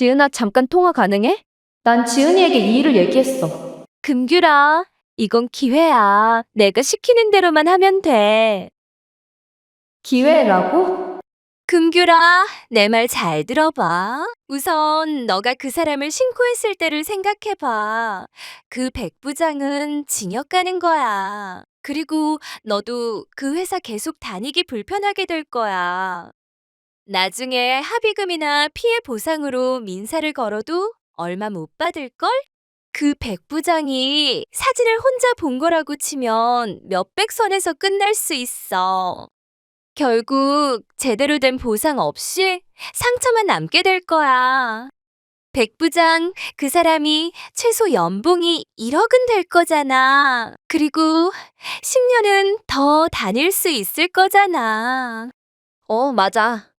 지은아, 잠깐 통화 가능해? 난 지은이에게 이 일을 얘기했어. 금규라, 이건 기회야. 내가 시키는 대로만 하면 돼. 기회라고? 금규라, 내 말 잘 들어봐. 우선 너가 그 사람을 신고했을 때를 생각해봐. 그 백 부장은 징역 가는 거야. 그리고 너도 그 회사 계속 다니기 불편하게 될 거야. 나중에 합의금이나 피해 보상으로 민사를 걸어도 얼마 못 받을걸? 그 백 부장이 사진을 혼자 본 거라고 치면 몇백 선에서 끝날 수 있어. 결국 제대로 된 보상 없이 상처만 남게 될 거야. 백 부장, 그 사람이 최소 연봉이 1억은 될 거잖아. 그리고 10년은 더 다닐 수 있을 거잖아. 맞아.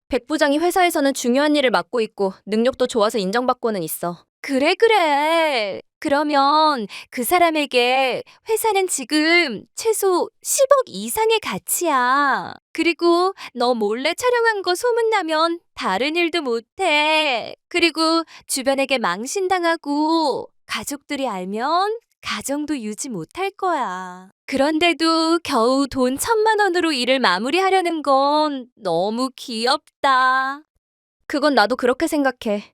백 부장이 회사에서는 중요한 일을 맡고 있고 능력도 좋아서 인정받고는 있어. 그래, 그래. 그러면 그 사람에게 회사는 지금 최소 10억 이상의 가치야. 그리고 너 몰래 촬영한 거 소문나면 다른 일도 못해. 그리고 주변에게 망신당하고 가족들이 알면 가정도 유지 못할 거야. 그런데도 겨우 돈 1,000만 원으로 일을 마무리하려는 건 너무 귀엽다. 그건 나도 그렇게 생각해.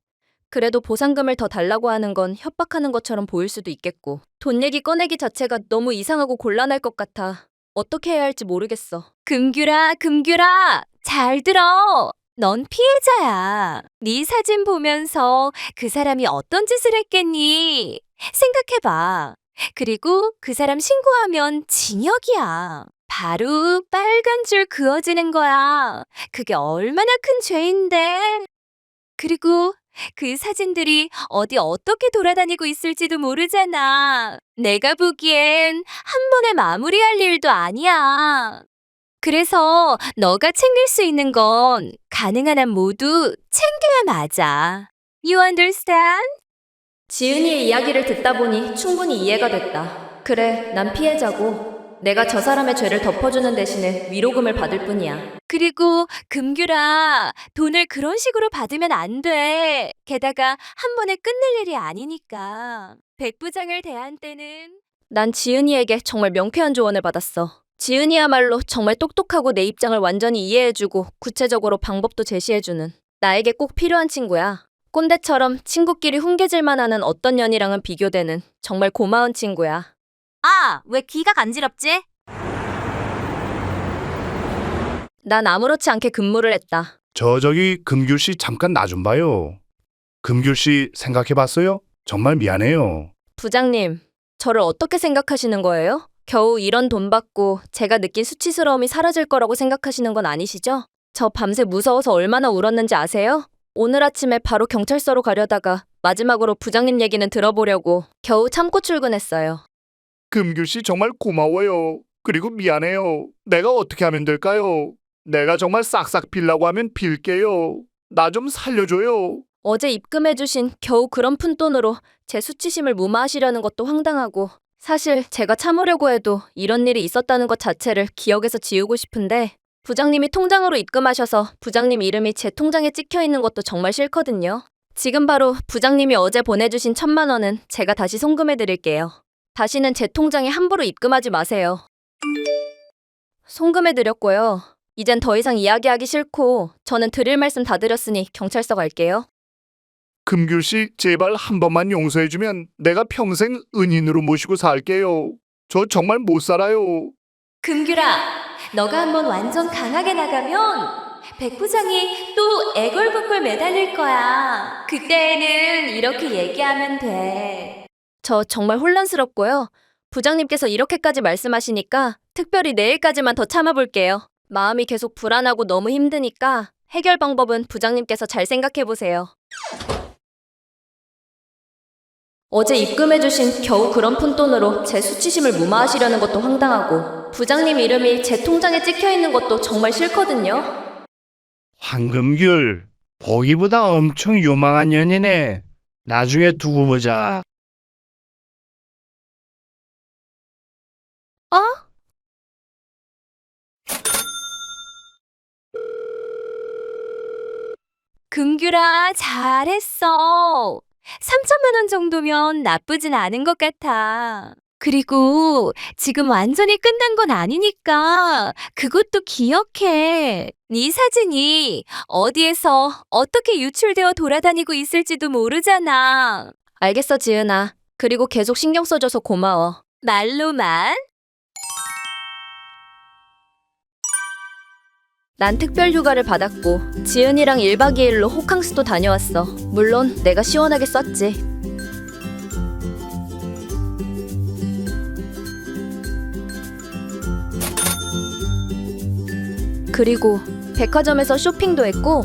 그래도 보상금을 더 달라고 하는 건 협박하는 것처럼 보일 수도 있겠고. 돈 얘기 꺼내기 자체가 너무 이상하고 곤란할 것 같아. 어떻게 해야 할지 모르겠어. 금규라, 금규라, 잘 들어. 넌 피해자야. 네 사진 보면서 그 사람이 어떤 짓을 했겠니? 생각해봐. 그리고 그 사람 신고하면 징역이야. 바로 빨간 줄 그어지는 거야. 그게 얼마나 큰 죄인데. 그리고 그 사진들이 어디 어떻게 돌아다니고 있을지도 모르잖아. 내가 보기엔 한 번에 마무리할 일도 아니야. 그래서 너가 챙길 수 있는 건 가능한 한 모두 챙겨야 맞아. You understand? 지은이의 이야기를 듣다 보니 충분히 이해가 됐다. 그래, 난 피해자고 내가 저 사람의 죄를 덮어주는 대신에 위로금을 받을 뿐이야. 그리고 금규라, 돈을 그런 식으로 받으면 안 돼. 게다가 한 번에 끝낼 일이 아니니까. 백 부장을 대한 때는 난 지은이에게 정말 명쾌한 조언을 받았어. 지은이야말로 정말 똑똑하고 내 입장을 완전히 이해해주고 구체적으로 방법도 제시해주는 나에게 꼭 필요한 친구야. 꼰대처럼 친구끼리 훈계질만 하는 어떤 년이랑은 비교되는 정말 고마운 친구야. 아, 왜 귀가 간지럽지? 난 아무렇지 않게 근무를 했다. 저기 금귤 씨 잠깐 나 좀 봐요. 금귤 씨 생각해 봤어요? 정말 미안해요. 부장님, 저를 어떻게 생각하시는 거예요? 겨우 이런 돈 받고 제가 느낀 수치스러움이 사라질 거라고 생각하시는 건 아니시죠? 저 밤새 무서워서 얼마나 울었는지 아세요? 오늘 아침에 바로 경찰서로 가려다가 마지막으로 부장님 얘기는 들어보려고 겨우 참고 출근했어요. 금귤 씨 정말 고마워요. 그리고 미안해요. 내가 어떻게 하면 될까요? 내가 정말 싹싹 빌라고 하면 빌게요. 나 좀 살려줘요. 어제 입금해주신 겨우 그런 푼돈으로 제 수치심을 무마하시려는 것도 황당하고 사실 제가 참으려고 해도 이런 일이 있었다는 것 자체를 기억에서 지우고 싶은데 부장님이 통장으로 입금하셔서 부장님 이름이 제 통장에 찍혀 있는 것도 정말 싫거든요. 지금 바로 부장님이 어제 보내주신 1,000만 원은 제가 다시 송금해드릴게요. 다시는 제 통장에 함부로 입금하지 마세요. 송금해드렸고요. 이젠 더 이상 이야기하기 싫고 저는 드릴 말씀 다 드렸으니 경찰서 갈게요. 금귤 씨 제발 한 번만 용서해주면 내가 평생 은인으로 모시고 살게요. 저 정말 못 살아요. 금규라, 너가 한번 완전 강하게 나가면 백 부장이 또 애걸복걸 매달릴 거야. 그때는 이렇게 얘기하면 돼. 저 정말 혼란스럽고요. 부장님께서 이렇게까지 말씀하시니까 특별히 내일까지만 더 참아볼게요. 마음이 계속 불안하고 너무 힘드니까 해결 방법은 부장님께서 잘 생각해보세요. 어제 입금해주신 겨우 그런 푼돈으로 제 수치심을 무마하시려는 것도 황당하고 부장님 이름이 제 통장에 찍혀있는 것도 정말 싫거든요. 황금귤, 보기보다 엄청 요망한 년이네. 나중에 두고 보자. 어? 금규라, 잘했어. 3천만 원 정도면 나쁘진 않은 것 같아. 그리고 지금 완전히 끝난 건 아니니까 그것도 기억해. 네 사진이 어디에서 어떻게 유출되어 돌아다니고 있을지도 모르잖아. 알겠어, 지은아. 그리고 계속 신경 써줘서 고마워. 말로만? 난 특별 휴가를 받았고 지은이랑 1박 2일로 호캉스도 다녀왔어. 물론 내가 시원하게 썼지. 그리고 백화점에서 쇼핑도 했고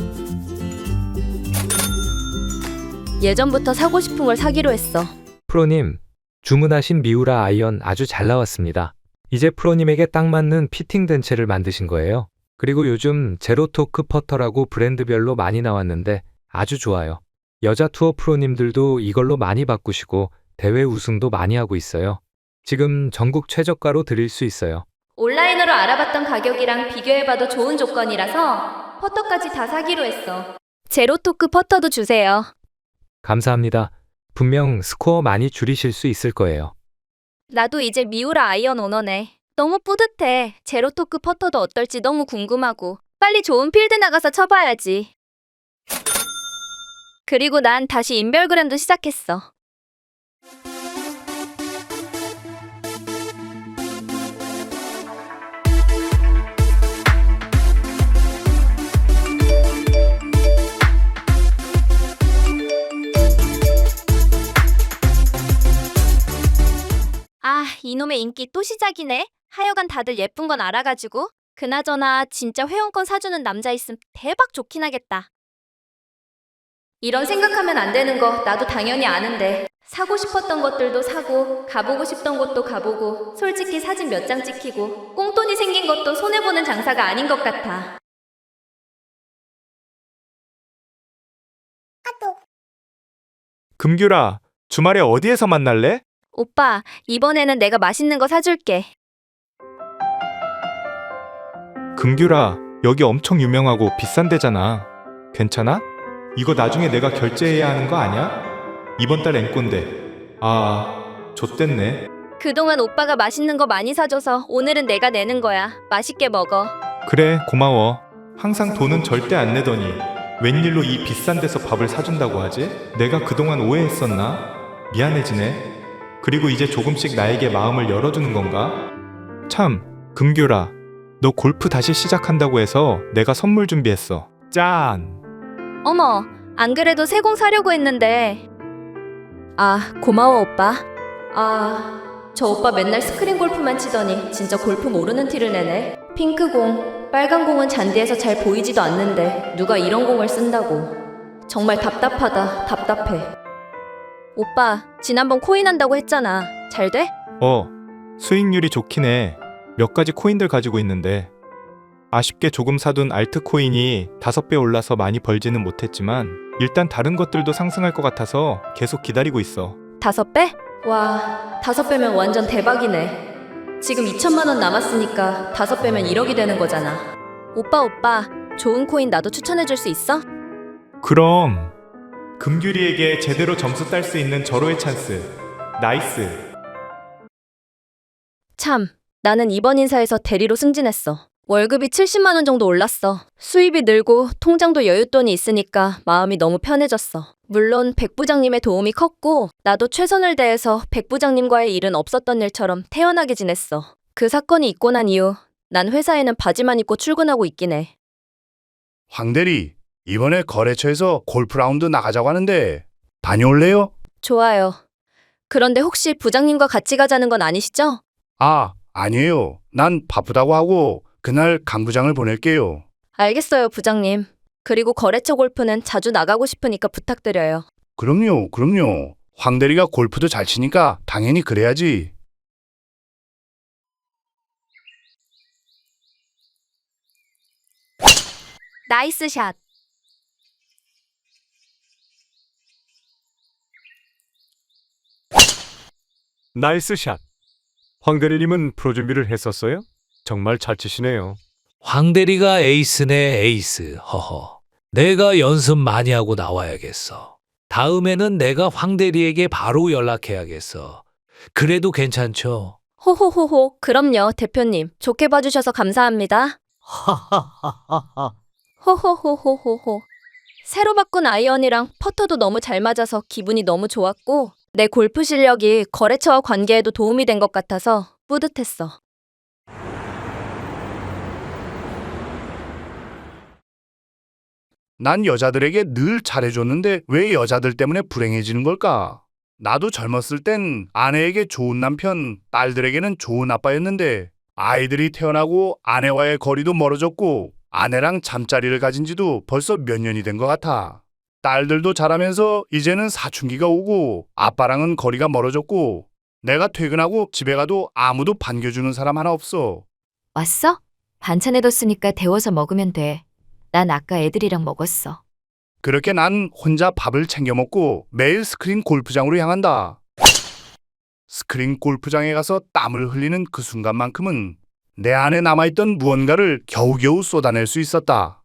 예전부터 사고 싶은 걸 사기로 했어. 프로님, 주문하신 미우라 아이언 아주 잘 나왔습니다. 이제 프로님에게 딱 맞는 피팅된 채를 만드신 거예요. 그리고 요즘 제로토크 퍼터라고 브랜드별로 많이 나왔는데 아주 좋아요. 여자 투어 프로님들도 이걸로 많이 바꾸시고 대회 우승도 많이 하고 있어요. 지금 전국 최저가로 드릴 수 있어요. 온라인으로 알아봤던 가격이랑 비교해봐도 좋은 조건이라서 퍼터까지 다 사기로 했어. 제로토크 퍼터도 주세요. 감사합니다. 분명 스코어 많이 줄이실 수 있을 거예요. 나도 이제 미우라 아이언 오너네. 너무 뿌듯해. 제로토크 퍼터도 어떨지 너무 궁금하고. 빨리 좋은 필드 나가서 쳐봐야지. 그리고 난 다시 인별그램도 시작했어. 아, 이놈의 인기 또 시작이네. 하여간 다들 예쁜 건 알아가지고. 그나저나 진짜 회원권 사주는 남자 있음 대박 좋긴 하겠다. 이런 생각하면 안 되는 거 나도 당연히 아는데 사고 싶었던 것들도 사고 가보고 싶던 곳도 가보고 솔직히 사진 몇 장 찍히고 꽁돈이 생긴 것도 손해보는 장사가 아닌 것 같아. 금규라, 주말에 어디에서 만날래? 오빠, 이번에는 내가 맛있는 거 사줄게. 금규라, 여기 엄청 유명하고 비싼 데잖아. 괜찮아? 이거 나중에 내가 결제해야 하는 거 아니야? 이번 달 앵꼬인데. 아, 좆됐네. 그동안 오빠가 맛있는 거 많이 사줘서 오늘은 내가 내는 거야. 맛있게 먹어. 그래, 고마워. 항상 돈은 절대 안 내더니 웬일로 이 비싼 데서 밥을 사준다고 하지? 내가 그동안 오해했었나? 미안해지네. 그리고 이제 조금씩 나에게 마음을 열어주는 건가? 참, 금규라, 너 골프 다시 시작한다고 해서 내가 선물 준비했어. 짠! 어머, 안 그래도 새 공 사려고 했는데. 아, 고마워 오빠. 아, 저 오빠 맨날 스크린 골프만 치더니 진짜 골프 모르는 티를 내네. 핑크공, 빨간 공은 잔디에서 잘 보이지도 않는데 누가 이런 공을 쓴다고. 정말 답답하다, 답답해. 오빠, 지난번 코인 한다고 했잖아. 잘 돼? 수익률이 좋긴 해. 몇 가지 코인들 가지고 있는데 아쉽게 조금 사둔 알트코인이 5배 올라서 많이 벌지는 못했지만 일단 다른 것들도 상승할 것 같아서 계속 기다리고 있어. 5배? 와, 5배면 완전 대박이네. 지금 2천만 원 남았으니까 5배면 1억이 되는 거잖아. 오빠, 좋은 코인 나도 추천해줄 수 있어? 그럼 금규리에게 제대로 점수 딸 수 있는 절호의 찬스. 나이스. 참, 나는 이번 인사에서 대리로 승진했어. 월급이 70만 원 정도 올랐어. 수입이 늘고 통장도 여윳돈이 있으니까 마음이 너무 편해졌어. 물론 백 부장님의 도움이 컸고 나도 최선을 다해서 백 부장님과의 일은 없었던 일처럼 태연하게 지냈어. 그 사건이 있고 난 이후 난 회사에는 바지만 입고 출근하고 있긴 해. 황대리, 이번에 거래처에서 골프 라운드 나가자고 하는데 다녀올래요? 좋아요. 그런데 혹시 부장님과 같이 가자는 건 아니시죠? 아, 아니에요. 난 바쁘다고 하고 그날 강 부장을 보낼게요. 알겠어요, 부장님. 그리고 거래처 골프는 자주 나가고 싶으니까 부탁드려요. 그럼요. 황대리가 골프도 잘 치니까 당연히 그래야지. 나이스 샷. 나이스 샷. 황대리님은 프로 준비를 했었어요? 정말 잘 치시네요. 황대리가 에이스네 에이스. 허허. 내가 연습 많이 하고 나와야겠어. 다음에는 내가 황 대리에게 바로 연락해야겠어. 그래도 괜찮죠? 호호호호. 그럼요, 대표님. 좋게 봐주셔서 감사합니다. 하하하하하. 호호호호호호. 새로 바꾼 아이언이랑 퍼터도 너무 잘 맞아서 기분이 너무 좋았고 내 골프 실력이 거래처와 관계에도 도움이 된 것 같아서 뿌듯했어. 난 여자들에게 늘 잘해줬는데 왜 여자들 때문에 불행해지는 걸까? 나도 젊었을 땐 아내에게 좋은 남편, 딸들에게는 좋은 아빠였는데 아이들이 태어나고 아내와의 거리도 멀어졌고 아내랑 잠자리를 가진 지도 벌써 몇 년이 된 것 같아. 딸들도 자라면서 이제는 사춘기가 오고 아빠랑은 거리가 멀어졌고 내가 퇴근하고 집에 가도 아무도 반겨주는 사람 하나 없어. 왔어? 반찬 해뒀으니까 데워서 먹으면 돼. 난 아까 애들이랑 먹었어. 그렇게 난 혼자 밥을 챙겨 먹고 매일 스크린 골프장으로 향한다. 스크린 골프장에 가서 땀을 흘리는 그 순간만큼은 내 안에 남아있던 무언가를 겨우겨우 쏟아낼 수 있었다.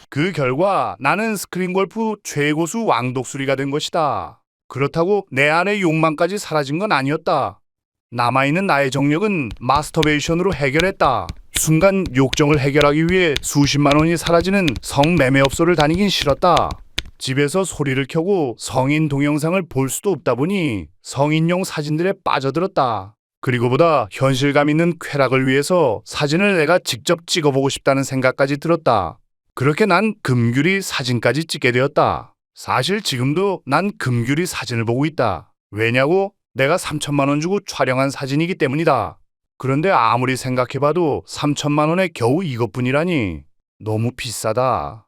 그 결과 나는 스크린 골프 최고수 왕독수리가 된 것이다. 그렇다고 내 안의 욕망까지 사라진 건 아니었다. 남아있는 나의 정력은 마스터베이션으로 해결했다. 순간 욕정을 해결하기 위해 수십만 원이 사라지는 성매매업소를 다니긴 싫었다. 집에서 소리를 켜고 성인 동영상을 볼 수도 없다 보니 성인용 사진들에 빠져들었다. 그리고보다 현실감 있는 쾌락을 위해서 사진을 내가 직접 찍어보고 싶다는 생각까지 들었다. 그렇게 난 금규리 사진까지 찍게 되었다. 사실 지금도 난 금규리 사진을 보고 있다. 왜냐고? 내가 3천만 원 주고 촬영한 사진이기 때문이다. 그런데 아무리 생각해봐도 3천만 원에 겨우 이것뿐이라니 너무 비싸다.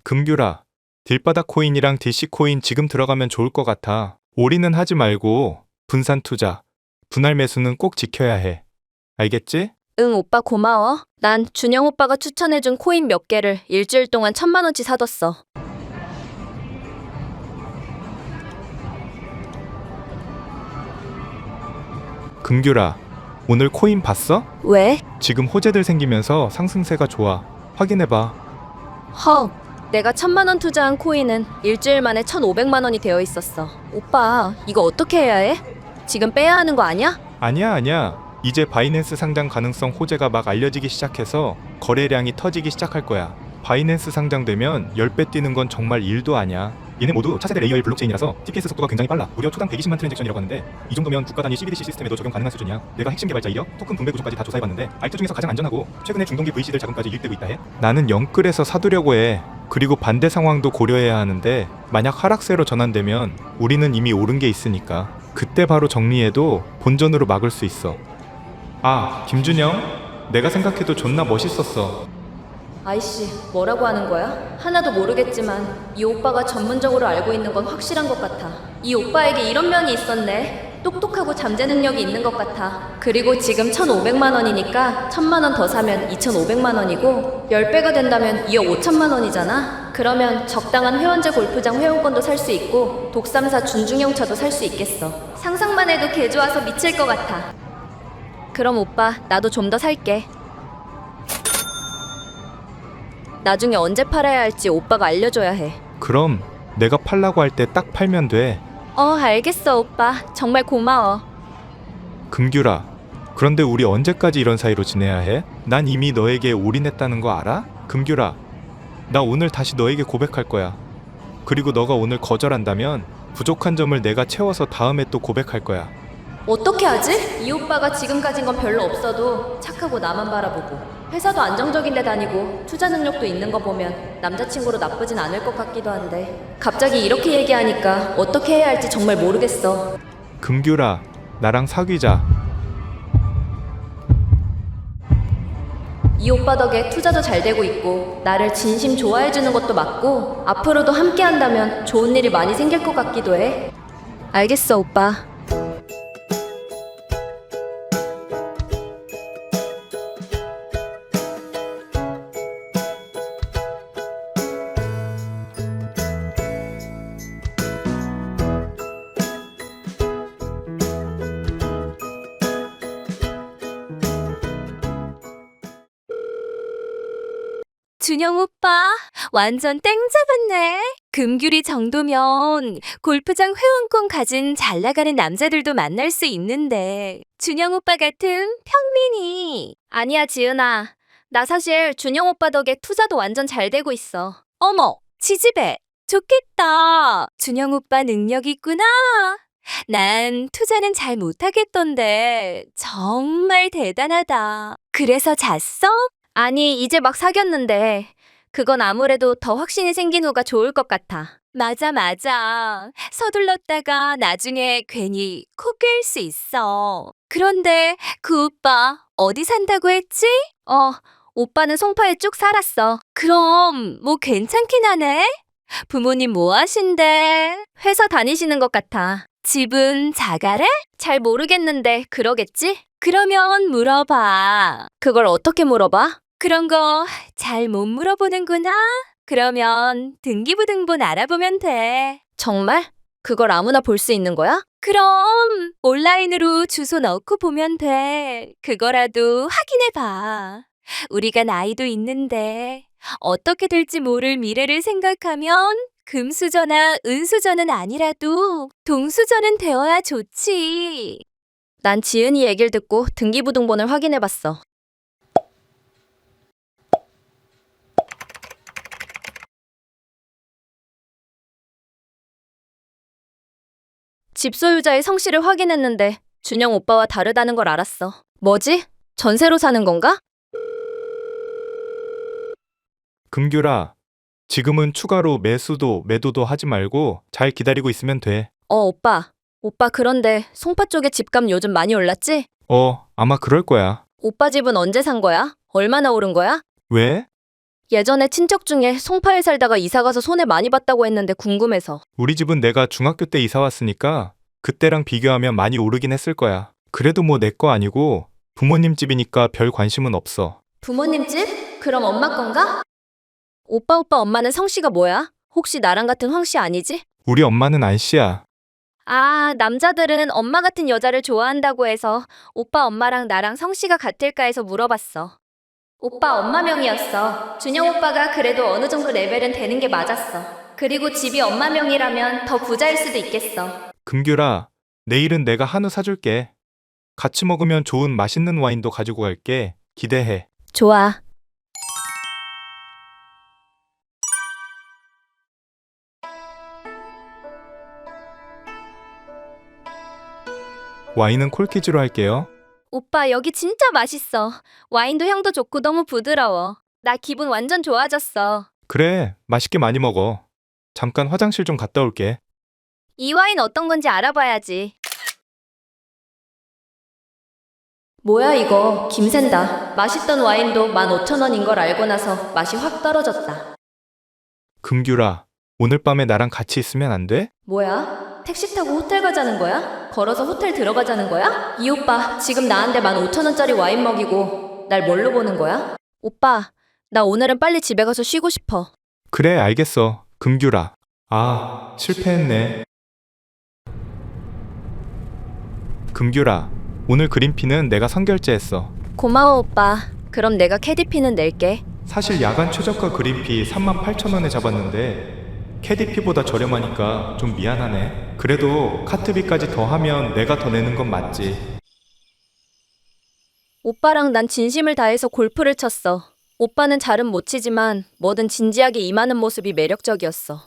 금규라, 딜바닥 코인이랑 DC 코인 지금 들어가면 좋을 것 같아. 올인은 하지 말고 분산 투자, 분할 매수는 꼭 지켜야 해. 알겠지? 응, 오빠 고마워. 난 준영 오빠가 추천해준 코인 몇 개를 일주일 동안 1,000만 원치 사뒀어. 금규라, 오늘 코인 봤어? 왜? 지금 호재들 생기면서 상승세가 좋아. 확인해봐. 헉, 내가 1,000만 원 투자한 코인은 일주일 만에 1,500만 원이 되어 있었어. 오빠, 이거 어떻게 해야 해? 지금 빼야 하는 거 아니야? 아니야. 이제 바이낸스 상장 가능성 호재가 막 알려지기 시작해서 거래량이 터지기 시작할 거야. 바이낸스 상장되면 10배 뛰는 건 정말 일도 아니야. 얘네 모두 차세대 레이어의 블록체인이라서 TPS 속도가 굉장히 빨라. 무려 초당 120만 트랜잭션이라고 하는데 이 정도면 국가 단위 CBDC 시스템에도 적용 가능한 수준이야. 내가 핵심 개발자 이력, 토큰 분배 구조까지 다 조사해봤는데 알트 중에서 가장 안전하고 최근에 중동기 VC들 자금까지 유입되고 있다 해. 나는 영끌에서 사두려고 해. 그리고 반대 상황도 고려해야 하는데 만약 하락세로 전환되면 우리는 이미 오른 게 있으니까 그때 바로 정리해도 본전으로 막을 수 있어. 아, 김준영? 내가 생각해도 존나 멋있었어. 아이씨, 뭐라고 하는 거야? 하나도 모르겠지만 이 오빠가 전문적으로 알고 있는 건 확실한 것 같아. 이 오빠에게 이런 면이 있었네. 똑똑하고 잠재 능력이 있는 것 같아. 그리고 지금 1,500만 원이니까 1,000만 원 더 사면 2,500만 원이고 10배가 된다면 2억 5천만 원이잖아. 그러면 적당한 회원제 골프장 회원권도 살 수 있고 독삼사 준중형차도 살 수 있겠어. 상상만 해도 개 좋아서 미칠 것 같아. 그럼 오빠, 나도 좀 더 살게. 나중에 언제 팔아야 할지 오빠가 알려줘야 해. 그럼 내가 팔라고 할 때 딱 팔면 돼. 알겠어, 오빠. 정말 고마워. 금규라, 그런데 우리 언제까지 이런 사이로 지내야 해? 난 이미 너에게 올인했다는 거 알아? 금규라, 나 오늘 다시 너에게 고백할 거야. 그리고 너가 오늘 거절한다면 부족한 점을 내가 채워서 다음에 또 고백할 거야. 어떻게 하지? 이 오빠가 지금 가진 건 별로 없어도 착하고 나만 바라보고 회사도 안정적인 데 다니고 투자 능력도 있는 거 보면 남자친구로 나쁘진 않을 것 같기도 한데 갑자기 이렇게 얘기하니까 어떻게 해야 할지 정말 모르겠어. 금규라, 나랑 사귀자. 이 오빠 덕에 투자도 잘 되고 있고 나를 진심 좋아해주는 것도 맞고 앞으로도 함께 한다면 좋은 일이 많이 생길 것 같기도 해. 알겠어, 오빠. 준영 오빠, 완전 땡 잡았네. 금규리 정도면 골프장 회원권 가진 잘 나가는 남자들도 만날 수 있는데 준영 오빠 같은 평민이. 아니야, 지은아. 나 사실 준영 오빠 덕에 투자도 완전 잘 되고 있어. 어머, 지지배. 좋겠다. 준영 오빠 능력 있구나. 난 투자는 잘 못하겠던데 정말 대단하다. 그래서 잤어? 아니, 이제 막 사귀었는데 그건 아무래도 더 확신이 생긴 후가 좋을 것 같아. 맞아, 맞아. 서둘렀다가 나중에 괜히 코 낄 수 있어. 그런데 그 오빠 어디 산다고 했지? 오빠는 송파에 쭉 살았어. 그럼 뭐 괜찮긴 하네? 부모님 뭐 하신대? 회사 다니시는 것 같아. 집은 자가래? 잘 모르겠는데 그러겠지? 그러면 물어봐. 그걸 어떻게 물어봐? 그런 거 잘 못 물어보는구나. 그러면 등기부등본 알아보면 돼. 정말? 그걸 아무나 볼 수 있는 거야? 그럼 온라인으로 주소 넣고 보면 돼. 그거라도 확인해 봐. 우리가 나이도 있는데 어떻게 될지 모를 미래를 생각하면 금수저나 은수저는 아니라도 동수저는 되어야 좋지. 난 지은이 얘기를 듣고 등기부등본을 확인해봤어. 집 소유자의 성씨를 확인했는데 준영 오빠와 다르다는 걸 알았어. 뭐지? 전세로 사는 건가? 금규라, 지금은 추가로 매수도 매도도 하지 말고 잘 기다리고 있으면 돼. 오빠. 오빠 그런데 송파 쪽에 집값 요즘 많이 올랐지? 아마 그럴 거야. 오빠 집은 언제 산 거야? 얼마나 오른 거야? 왜? 예전에 친척 중에 송파에 살다가 이사가서 손해 많이 봤다고 했는데 궁금해서. 우리 집은 내가 중학교 때 이사 왔으니까 그때랑 비교하면 많이 오르긴 했을 거야. 그래도 뭐 내 거 아니고 부모님 집이니까 별 관심은 없어. 부모님 집? 그럼 엄마 건가? 오빠 엄마는 성씨가 뭐야? 혹시 나랑 같은 황씨 아니지? 우리 엄마는 안씨야. 아, 남자들은 엄마 같은 여자를 좋아한다고 해서 오빠 엄마랑 나랑 성씨가 같을까 해서 물어봤어. 오빠 엄마명이었어. 준영 오빠가 그래도 어느 정도 레벨은 되는 게 맞았어. 그리고 집이 엄마명이라면 더 부자일 수도 있겠어. 금규라, 내일은 내가 한우 사줄게. 같이 먹으면 좋은 맛있는 와인도 가지고 갈게. 기대해. 좋아. 와인은 콜키즈로 할게요. 오빠 여기 진짜 맛있어. 와인도 향도 좋고 너무 부드러워. 나 기분 완전 좋아졌어. 그래, 맛있게 많이 먹어. 잠깐 화장실 좀 갔다 올게. 이 와인 어떤 건지 알아봐야지. 뭐야 이거, 김샌다. 맛있던 와인도 15,000원인 걸 알고 나서 맛이 확 떨어졌다. 금규라, 오늘 밤에 나랑 같이 있으면 안 돼? 뭐야? 택시 타고 호텔 가자는 거야? 걸어서 호텔 들어가자는 거야? 이 오빠 지금 나한테 15,000원짜리 와인 먹이고 날 뭘로 보는 거야? 오빠, 나 오늘은 빨리 집에 가서 쉬고 싶어. 그래, 알겠어. 금규라. 실패했네. 금규라, 오늘 그린피는 내가 선결제했어. 고마워 오빠. 그럼 내가 캐디피는 낼게. 사실 야간 최저가 그린피 38,000원에 잡았는데 캐디피보다 저렴하니까 좀 미안하네. 그래도 카트비까지 더하면 내가 더 내는 건 맞지. 오빠랑 난 진심을 다해서 골프를 쳤어. 오빠는 잘은 못 치지만 뭐든 진지하게 임하는 모습이 매력적이었어.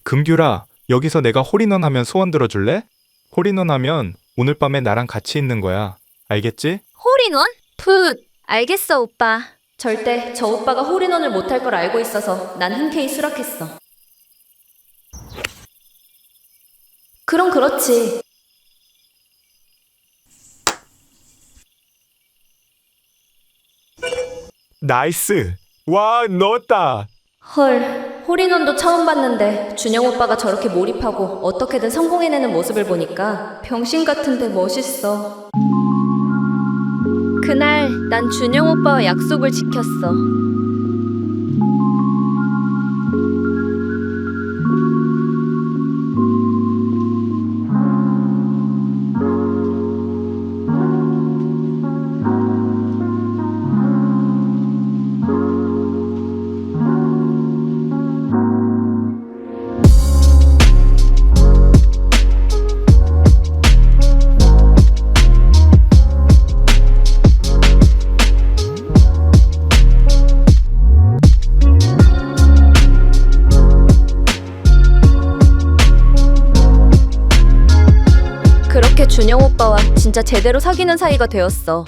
금규라, 여기서 내가 홀인원 하면 소원 들어줄래? 홀인원 하면 오늘 밤에 나랑 같이 있는 거야. 알겠지? 홀인원? 풋! 알겠어 오빠. 절대 저 오빠가 홀인원을 못할 걸 알고 있어서 난 흔쾌히 수락했어. 그럼 그렇지. 나이스! 와, 넣었다! 헐, 홀인원도 처음 봤는데 준영 오빠가 저렇게 몰입하고 어떻게든 성공해내는 모습을 보니까 병신 같은데 멋있어. 그날 난 준영 오빠와 약속을 지켰어. 그렇게 준영 오빠와 진짜 제대로 사귀는 사이가 되었어.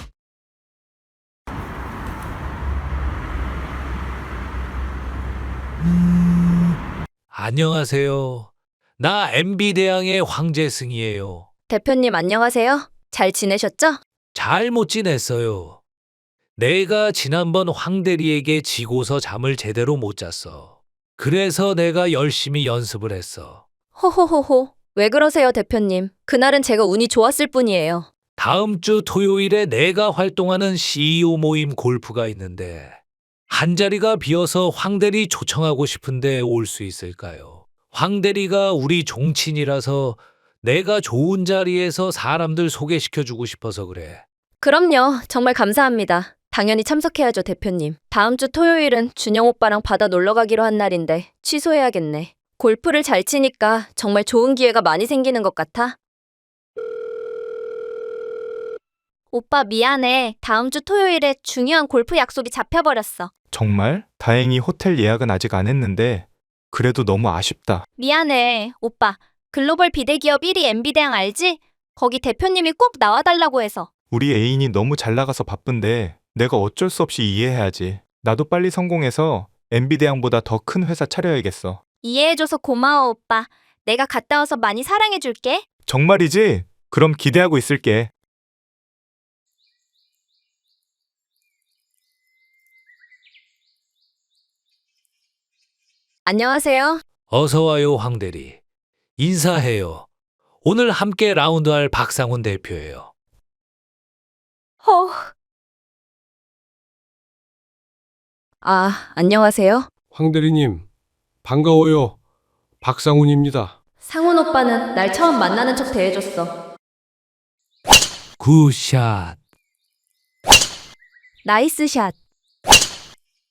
안녕하세요. 나 MB대왕의 황재승이에요. 대표님 안녕하세요. 잘 지내셨죠? 잘 못 지냈어요. 내가 지난번 황대리에게 지고서 잠을 제대로 못 잤어. 그래서 내가 열심히 연습을 했어. 호호호호. 왜 그러세요, 대표님? 그날은 제가 운이 좋았을 뿐이에요. 다음 주 토요일에 내가 활동하는 CEO 모임 골프가 있는데 한 자리가 비어서 황대리 초청하고 싶은데 올 수 있을까요? 황대리가 우리 종친이라서 내가 좋은 자리에서 사람들 소개시켜주고 싶어서 그래. 그럼요. 정말 감사합니다. 당연히 참석해야죠, 대표님. 다음 주 토요일은 준영 오빠랑 바다 놀러 가기로 한 날인데 취소해야겠네. 골프를 잘 치니까 정말 좋은 기회가 많이 생기는 것 같아. 오빠 미안해. 다음 주 토요일에 중요한 골프 약속이 잡혀버렸어. 정말? 다행히 호텔 예약은 아직 안 했는데 그래도 너무 아쉽다. 미안해. 오빠, 글로벌 비대기업 1위 MB대왕 알지? 거기 대표님이 꼭 나와달라고 해서. 우리 애인이 너무 잘 나가서 바쁜데 내가 어쩔 수 없이 이해해야지. 나도 빨리 성공해서 MB대왕보다 더 큰 회사 차려야겠어. 이해해줘서 고마워, 오빠. 내가 갔다 와서 많이 사랑해줄게. 정말이지? 그럼 기대하고 있을게. 안녕하세요. 어서 와요, 황대리. 인사해요. 오늘 함께 라운드할 박상훈 대표예요. 안녕하세요. 황 대리님, 반가워요. 박상훈입니다. 상훈 오빠는 날 처음 만나는 척 대해줬어. 굿샷. 나이스 샷.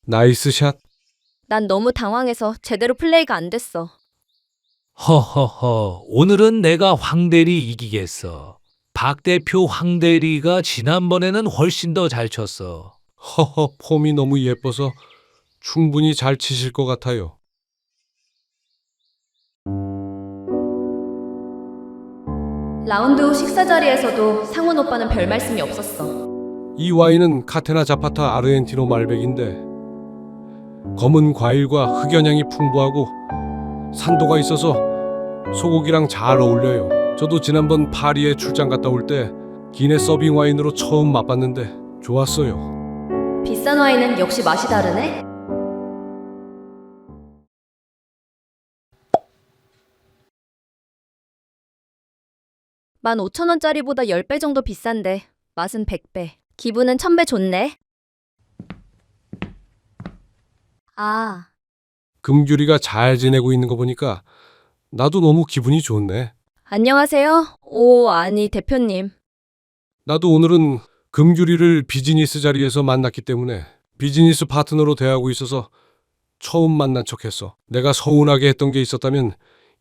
나이스 샷. 난 너무 당황해서 제대로 플레이가 안 됐어. 허허허, 오늘은 내가 황대리 이기겠어. 박 대표 황대리가 지난번에는 훨씬 더 잘 쳤어. 허허, 폼이 너무 예뻐서 충분히 잘 치실 것 같아요. 라운드 후 식사 자리에서도 상훈 오빠는 별 말씀이 없었어. 이 와인은 카테나 자파타 아르헨티노 말백인데 검은 과일과 흑연향이 풍부하고 산도가 있어서 소고기랑 잘 어울려요. 저도 지난번 파리에 출장 갔다 올 때 기내 서빙 와인으로 처음 맛봤는데 좋았어요. 비싼 와인은 역시 맛이 다르네. $15,000원짜리보다 10배 정도 비싼데 맛은 100배. 기분은 1000배 좋네. 금규리가 잘 지내고 있는 거 보니까 나도 너무 기분이 좋네. 안녕하세요. 아니 대표님. 나도 오늘은 금규리를 비즈니스 자리에서 만났기 때문에 비즈니스 파트너로 대하고 있어서 처음 만난 척했어. 내가 서운하게 했던 게 있었다면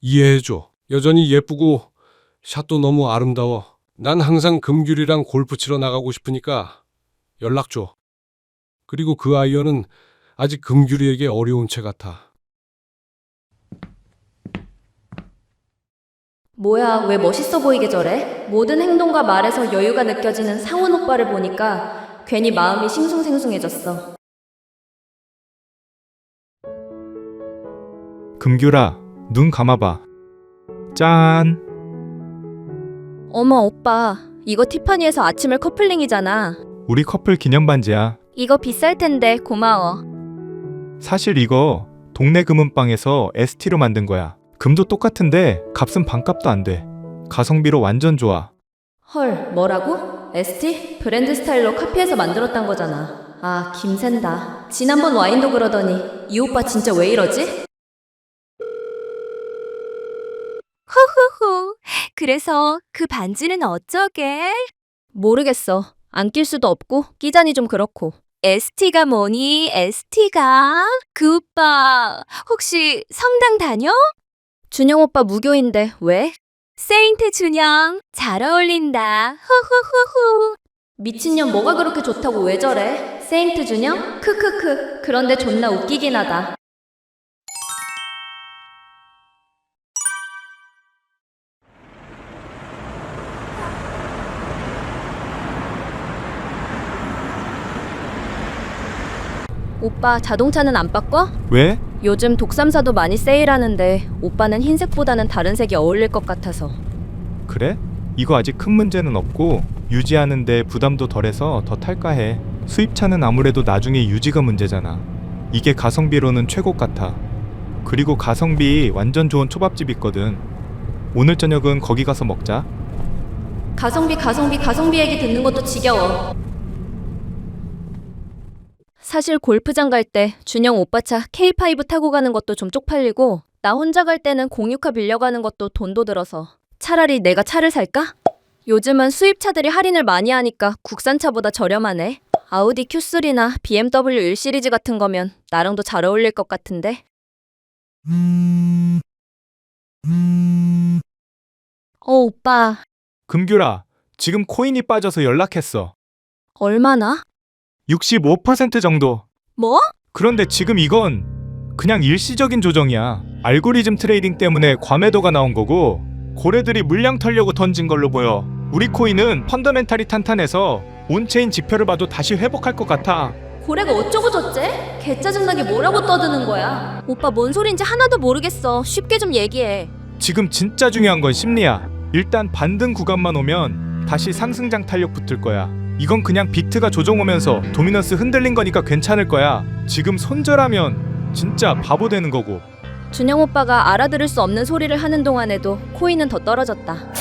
이해해줘. 여전히 예쁘고 샷도 너무 아름다워. 난 항상 금규리랑 골프 치러 나가고 싶으니까 연락 줘. 그리고 그 아이언은 아직 금규리에게 어려운 채 같아. 뭐야, 왜 멋있어 보이게 저래? 모든 행동과 말에서 여유가 느껴지는 상훈 오빠를 보니까 괜히 마음이 싱숭생숭해졌어. 금규라, 눈 감아봐. 짠! 어머 오빠, 이거 티파니에서 아침을 커플링이잖아. 우리 커플 기념 반지야. 이거 비쌀 텐데 고마워. 사실 이거 동네 금은방에서 ST로 만든 거야. 금도 똑같은데 값은 반값도 안 돼. 가성비로 완전 좋아. 헐, 뭐라고? ST? 브랜드 스타일로 카피해서 만들었단 거잖아. 김샌다. 지난번 와인도 그러더니 이 오빠 진짜 왜 이러지? 호호호. 그래서 그 반지는 어쩌게? 모르겠어. 안 낄 수도 없고 끼자니 좀 그렇고. ST가 뭐니? ST가? 그 오빠 혹시 성당 다녀? 준영 오빠 무교인데 왜? 세인트 준영 잘 어울린다. 호호호호. 미친년 뭐가 그렇게 좋다고 왜 저래? 세인트 준영? 크크크. 그런데 존나 웃기긴 하다. 오빠 자동차는 안 바꿔? 왜? 요즘 독삼사도 많이 세일하는데 오빠는 흰색보다는 다른 색이 어울릴 것 같아서. 그래? 이거 아직 큰 문제는 없고 유지하는데 부담도 덜해서 더 탈까 해. 수입차는 아무래도 나중에 유지가 문제잖아. 이게 가성비로는 최고 같아. 그리고 가성비 완전 좋은 초밥집 있거든. 오늘 저녁은 거기 가서 먹자. 가성비 얘기 듣는 것도 지겨워. 사실 골프장 갈 때 준영 오빠 차 K5 타고 가는 것도 좀 쪽팔리고 나 혼자 갈 때는 공유카 빌려가는 것도 돈도 들어서 차라리 내가 차를 살까? 요즘은 수입차들이 할인을 많이 하니까 국산차보다 저렴하네. 아우디 Q3나 BMW 1 시리즈 같은 거면 나랑도 잘 어울릴 것 같은데. 오빠. 금규라, 지금 코인이 빠져서 연락했어. 얼마나? 65% 정도. 뭐? 그런데 지금 이건 그냥 일시적인 조정이야. 알고리즘 트레이딩 때문에 과매도가 나온 거고 고래들이 물량 털려고 던진 걸로 보여. 우리 코인은 펀더멘탈이 탄탄해서 온체인 지표를 봐도 다시 회복할 것 같아. 고래가 어쩌고 저째? 개 짜증나게 뭐라고 떠드는 거야? 오빠 뭔 소린지 하나도 모르겠어. 쉽게 좀 얘기해. 지금 진짜 중요한 건 심리야. 일단 반등 구간만 오면 다시 상승장 탄력 붙을 거야. 이건 그냥 비트가 조정 오면서 도미넌스 흔들린 거니까 괜찮을 거야. 지금 손절하면 진짜 바보 되는 거고. 준영 오빠가 알아들을 수 없는 소리를 하는 동안에도 코인은 더 떨어졌다.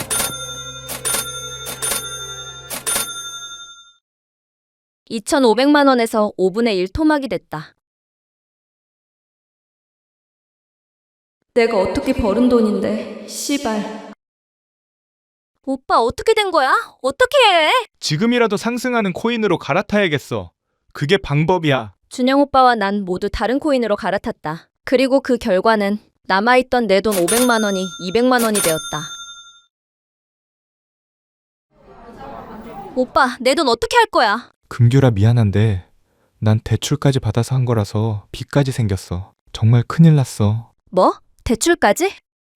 (2,500만 원에서 5분의 1 토막이 됐다. 내가 어떻게 벌은 돈인데 씨발. 오빠 어떻게 된 거야? 어떻게 해? 지금이라도 상승하는 코인으로 갈아타야겠어. 그게 방법이야. 준영 오빠와 난 모두 다른 코인으로 갈아탔다. 그리고 그 결과는 남아있던 내 돈 500만 원이 200만 원이 되었다. 오빠, 내 돈 어떻게 할 거야? 금규라 미안한데 난 대출까지 받아서 한 거라서 빚까지 생겼어. 정말 큰일 났어. 뭐? 대출까지?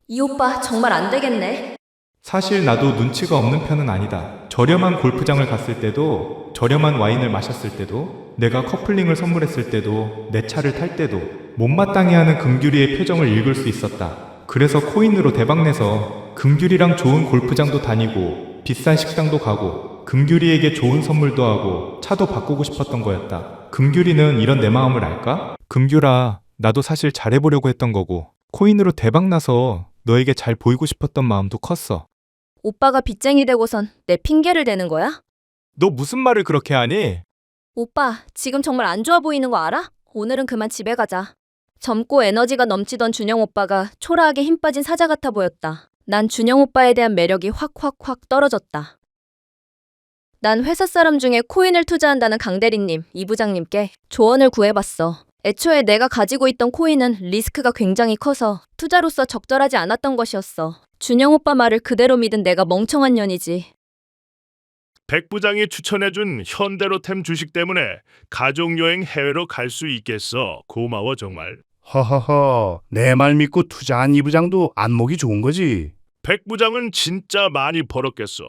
이 오빠 정말 안 되겠네. 사실 나도 눈치가 없는 편은 아니다. 저렴한 골프장을 갔을 때도, 저렴한 와인을 마셨을 때도, 내가 커플링을 선물했을 때도, 내 차를 탈 때도 못마땅해 하는 금규리의 표정을 읽을 수 있었다. 그래서 코인으로 대박내서 금규리랑 좋은 골프장도 다니고 비싼 식당도 가고 금규리에게 좋은 선물도 하고 차도 바꾸고 싶었던 거였다. 금규리는 이런 내 마음을 알까? 금규라, 나도 사실 잘해보려고 했던 거고 코인으로 대박나서 너에게 잘 보이고 싶었던 마음도 컸어. 오빠가 빚쟁이 되고선 내 핑계를 대는 거야? 너 무슨 말을 그렇게 하니? 오빠, 지금 정말 안 좋아 보이는 거 알아? 오늘은 그만 집에 가자. 젊고 에너지가 넘치던 준영 오빠가 초라하게 힘 빠진 사자 같아 보였다. 난 준영 오빠에 대한 매력이 확 떨어졌다. 난 회사 사람 중에 코인을 투자한다는 강 대리님, 이 부장님께 조언을 구해봤어. 애초에 내가 가지고 있던 코인은 리스크가 굉장히 커서 투자로서 적절하지 않았던 것이었어. 준영 오빠 말을 그대로 믿은 내가 멍청한 년이지. 백 부장이 추천해준 현대로템 주식 때문에 가족여행 해외로 갈 수 있겠어. 고마워 정말. 허허허, 내 말 믿고 투자한 이 부장도 안목이 좋은 거지. 백 부장은 진짜 많이 벌었겠어.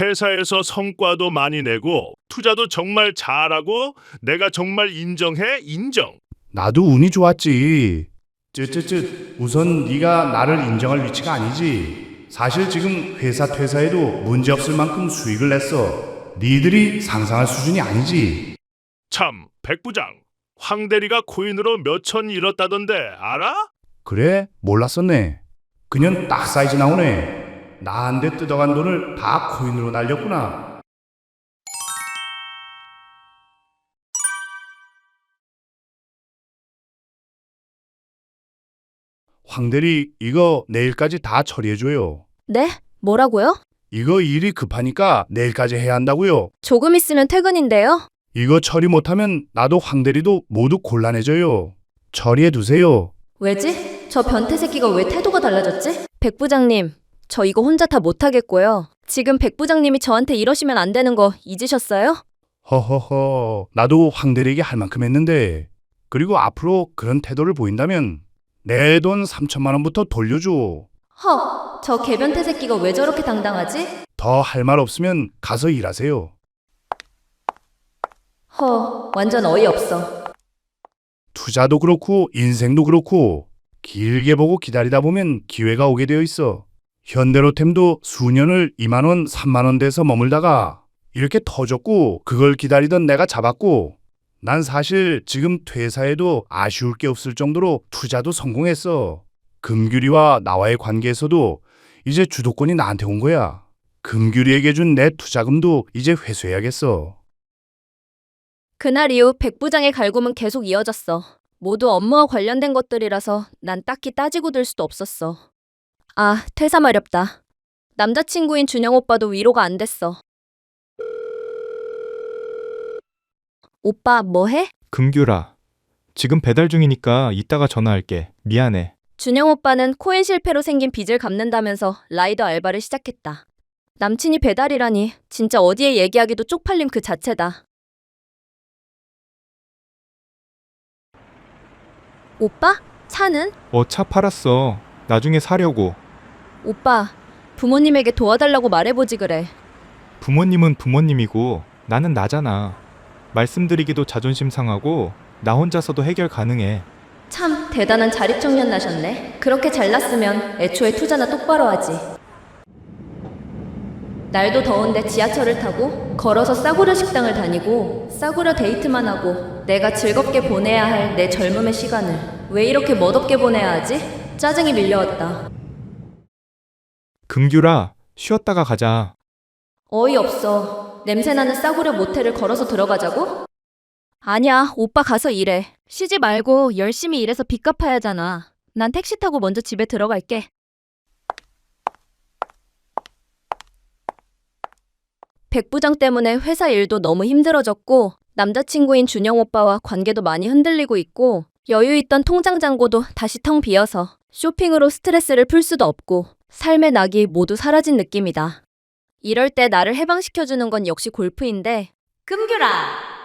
회사에서 성과도 많이 내고 투자도 정말 잘하고 내가 정말 인정해. 인정. 나도 운이 좋았지. 쯧쯧쯧. 우선 네가 나를 인정할 위치가 아니지. 사실 지금 회사 퇴사해도 문제없을 만큼 수익을 냈어. 니들이 상상할 수준이 아니지. 참, 백 부장. 황 대리가 코인으로 몇천 잃었다던데 알아? 그래? 몰랐었네. 그년 딱 사이즈 나오네. 나한테 뜯어간 돈을 다 코인으로 날렸구나. 황 대리, 이거 내일까지 다 처리해줘요. 네? 뭐라고요? 이거 일이 급하니까 내일까지 해야 한다고요. 조금 있으면 퇴근인데요? 이거 처리 못하면 나도 황 대리도 모두 곤란해져요. 처리해두세요. 왜지? 저 변태 새끼가 왜 태도가 달라졌지? 백 부장님, 저 이거 혼자 다 못하겠고요. 지금 백 부장님이 저한테 이러시면 안 되는 거 잊으셨어요? 허허허, 나도 황 대리에게 할 만큼 했는데. 그리고 앞으로 그런 태도를 보인다면 내 돈 3천만 원부터 돌려줘. 저 개변태 새끼가 왜 저렇게 당당하지? 더 할 말 없으면 가서 일하세요. 완전 어이없어. 투자도 그렇고 인생도 그렇고 길게 보고 기다리다 보면 기회가 오게 되어 있어. 현대로템도 수년을 2만 원, 3만 원 돼서 머물다가 이렇게 터졌고 그걸 기다리던 내가 잡았고 난 사실 지금 퇴사해도 아쉬울 게 없을 정도로 투자도 성공했어. 금규리와 나와의 관계에서도 이제 주도권이 나한테 온 거야. 금규리에게 준 내 투자금도 이제 회수해야겠어. 그날 이후 백 부장의 갈굼은 계속 이어졌어. 모두 업무와 관련된 것들이라서 난 딱히 따지고 들 수도 없었어. 아, 퇴사 마렵다. 남자친구인 준영 오빠도 위로가 안 됐어. 오빠 뭐 해? 금규라, 지금 배달 중이니까 이따가 전화할게. 미안해. 준영 오빠는 코인 실패로 생긴 빚을 갚는다면서 라이더 알바를 시작했다. 남친이 배달이라니 진짜 어디에 얘기하기도 쪽팔림 그 자체다. 오빠? 차는? 차 팔았어. 나중에 사려고. 오빠, 부모님에게 도와달라고 말해보지 그래. 부모님은 부모님이고 나는 나잖아. 말씀드리기도 자존심 상하고 나 혼자서도 해결 가능해. 참 대단한 자립청년 나셨네. 그렇게 잘났으면 애초에 투자나 똑바로 하지. 날도 더운데 지하철을 타고 걸어서 싸구려 식당을 다니고 싸구려 데이트만 하고 내가 즐겁게 보내야 할 내 젊음의 시간을 왜 이렇게 멋없게 보내야 하지? 짜증이 밀려왔다. 금규라, 쉬었다가 가자. 어이없어. 냄새나는 싸구려 모텔을 걸어서 들어가자고? 아니야, 오빠 가서 일해. 쉬지 말고 열심히 일해서 빚 갚아야 하잖아. 난 택시 타고 먼저 집에 들어갈게. 백 부장 때문에 회사 일도 너무 힘들어졌고 남자친구인 준영 오빠와 관계도 많이 흔들리고 있고 여유 있던 통장 잔고도 다시 텅 비어서 쇼핑으로 스트레스를 풀 수도 없고 삶의 낙이 모두 사라진 느낌이다. 이럴 때 나를 해방시켜주는 건 역시 골프인데 금규라,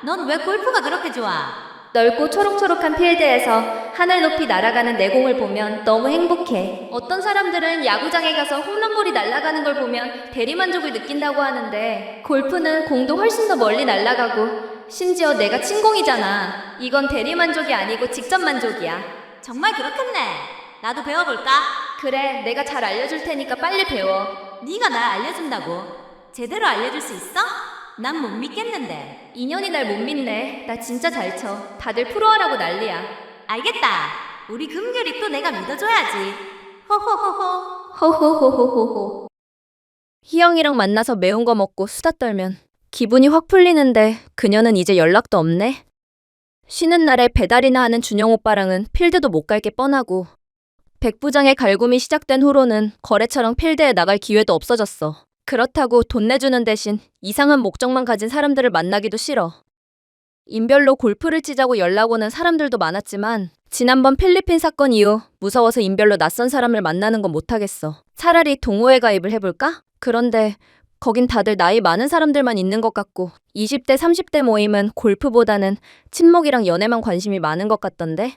넌 왜 골프가 그렇게 좋아? 넓고 초록초록한 필드에서 하늘 높이 날아가는 내 공을 보면 너무 행복해. 어떤 사람들은 야구장에 가서 홈런볼이 날아가는 걸 보면 대리만족을 느낀다고 하는데 골프는 공도 훨씬 더 멀리 날아가고 심지어 내가 친 공이잖아. 이건 대리만족이 아니고 직접만족이야. 정말 그렇겠네. 나도 배워볼까? 그래, 내가 잘 알려줄 테니까 빨리 배워. 네가 날 알려준다고. 제대로 알려줄 수 있어? 난 못 믿겠는데. 인연이 날 못 믿네. 나 진짜 잘 쳐. 다들 프로하라고 난리야. 알겠다. 우리 금규리 또 내가 믿어줘야지. 호호호호. 호호호호호호. 희영이랑 만나서 매운 거 먹고 수다 떨면 기분이 확 풀리는데 그녀는 이제 연락도 없네. 쉬는 날에 배달이나 하는 준영 오빠랑은 필드도 못 갈 게 뻔하고 백 부장의 갈굼이 시작된 후로는 거래처랑 필드에 나갈 기회도 없어졌어. 그렇다고 돈 내주는 대신 이상한 목적만 가진 사람들을 만나기도 싫어. 인별로 골프를 치자고 연락 오는 사람들도 많았지만 지난번 필리핀 사건 이후 무서워서 인별로 낯선 사람을 만나는 건 못하겠어. 차라리 동호회 가입을 해볼까? 그런데 거긴 다들 나이 많은 사람들만 있는 것 같고 20대, 30대 모임은 골프보다는 친목이랑 연애만 관심이 많은 것 같던데?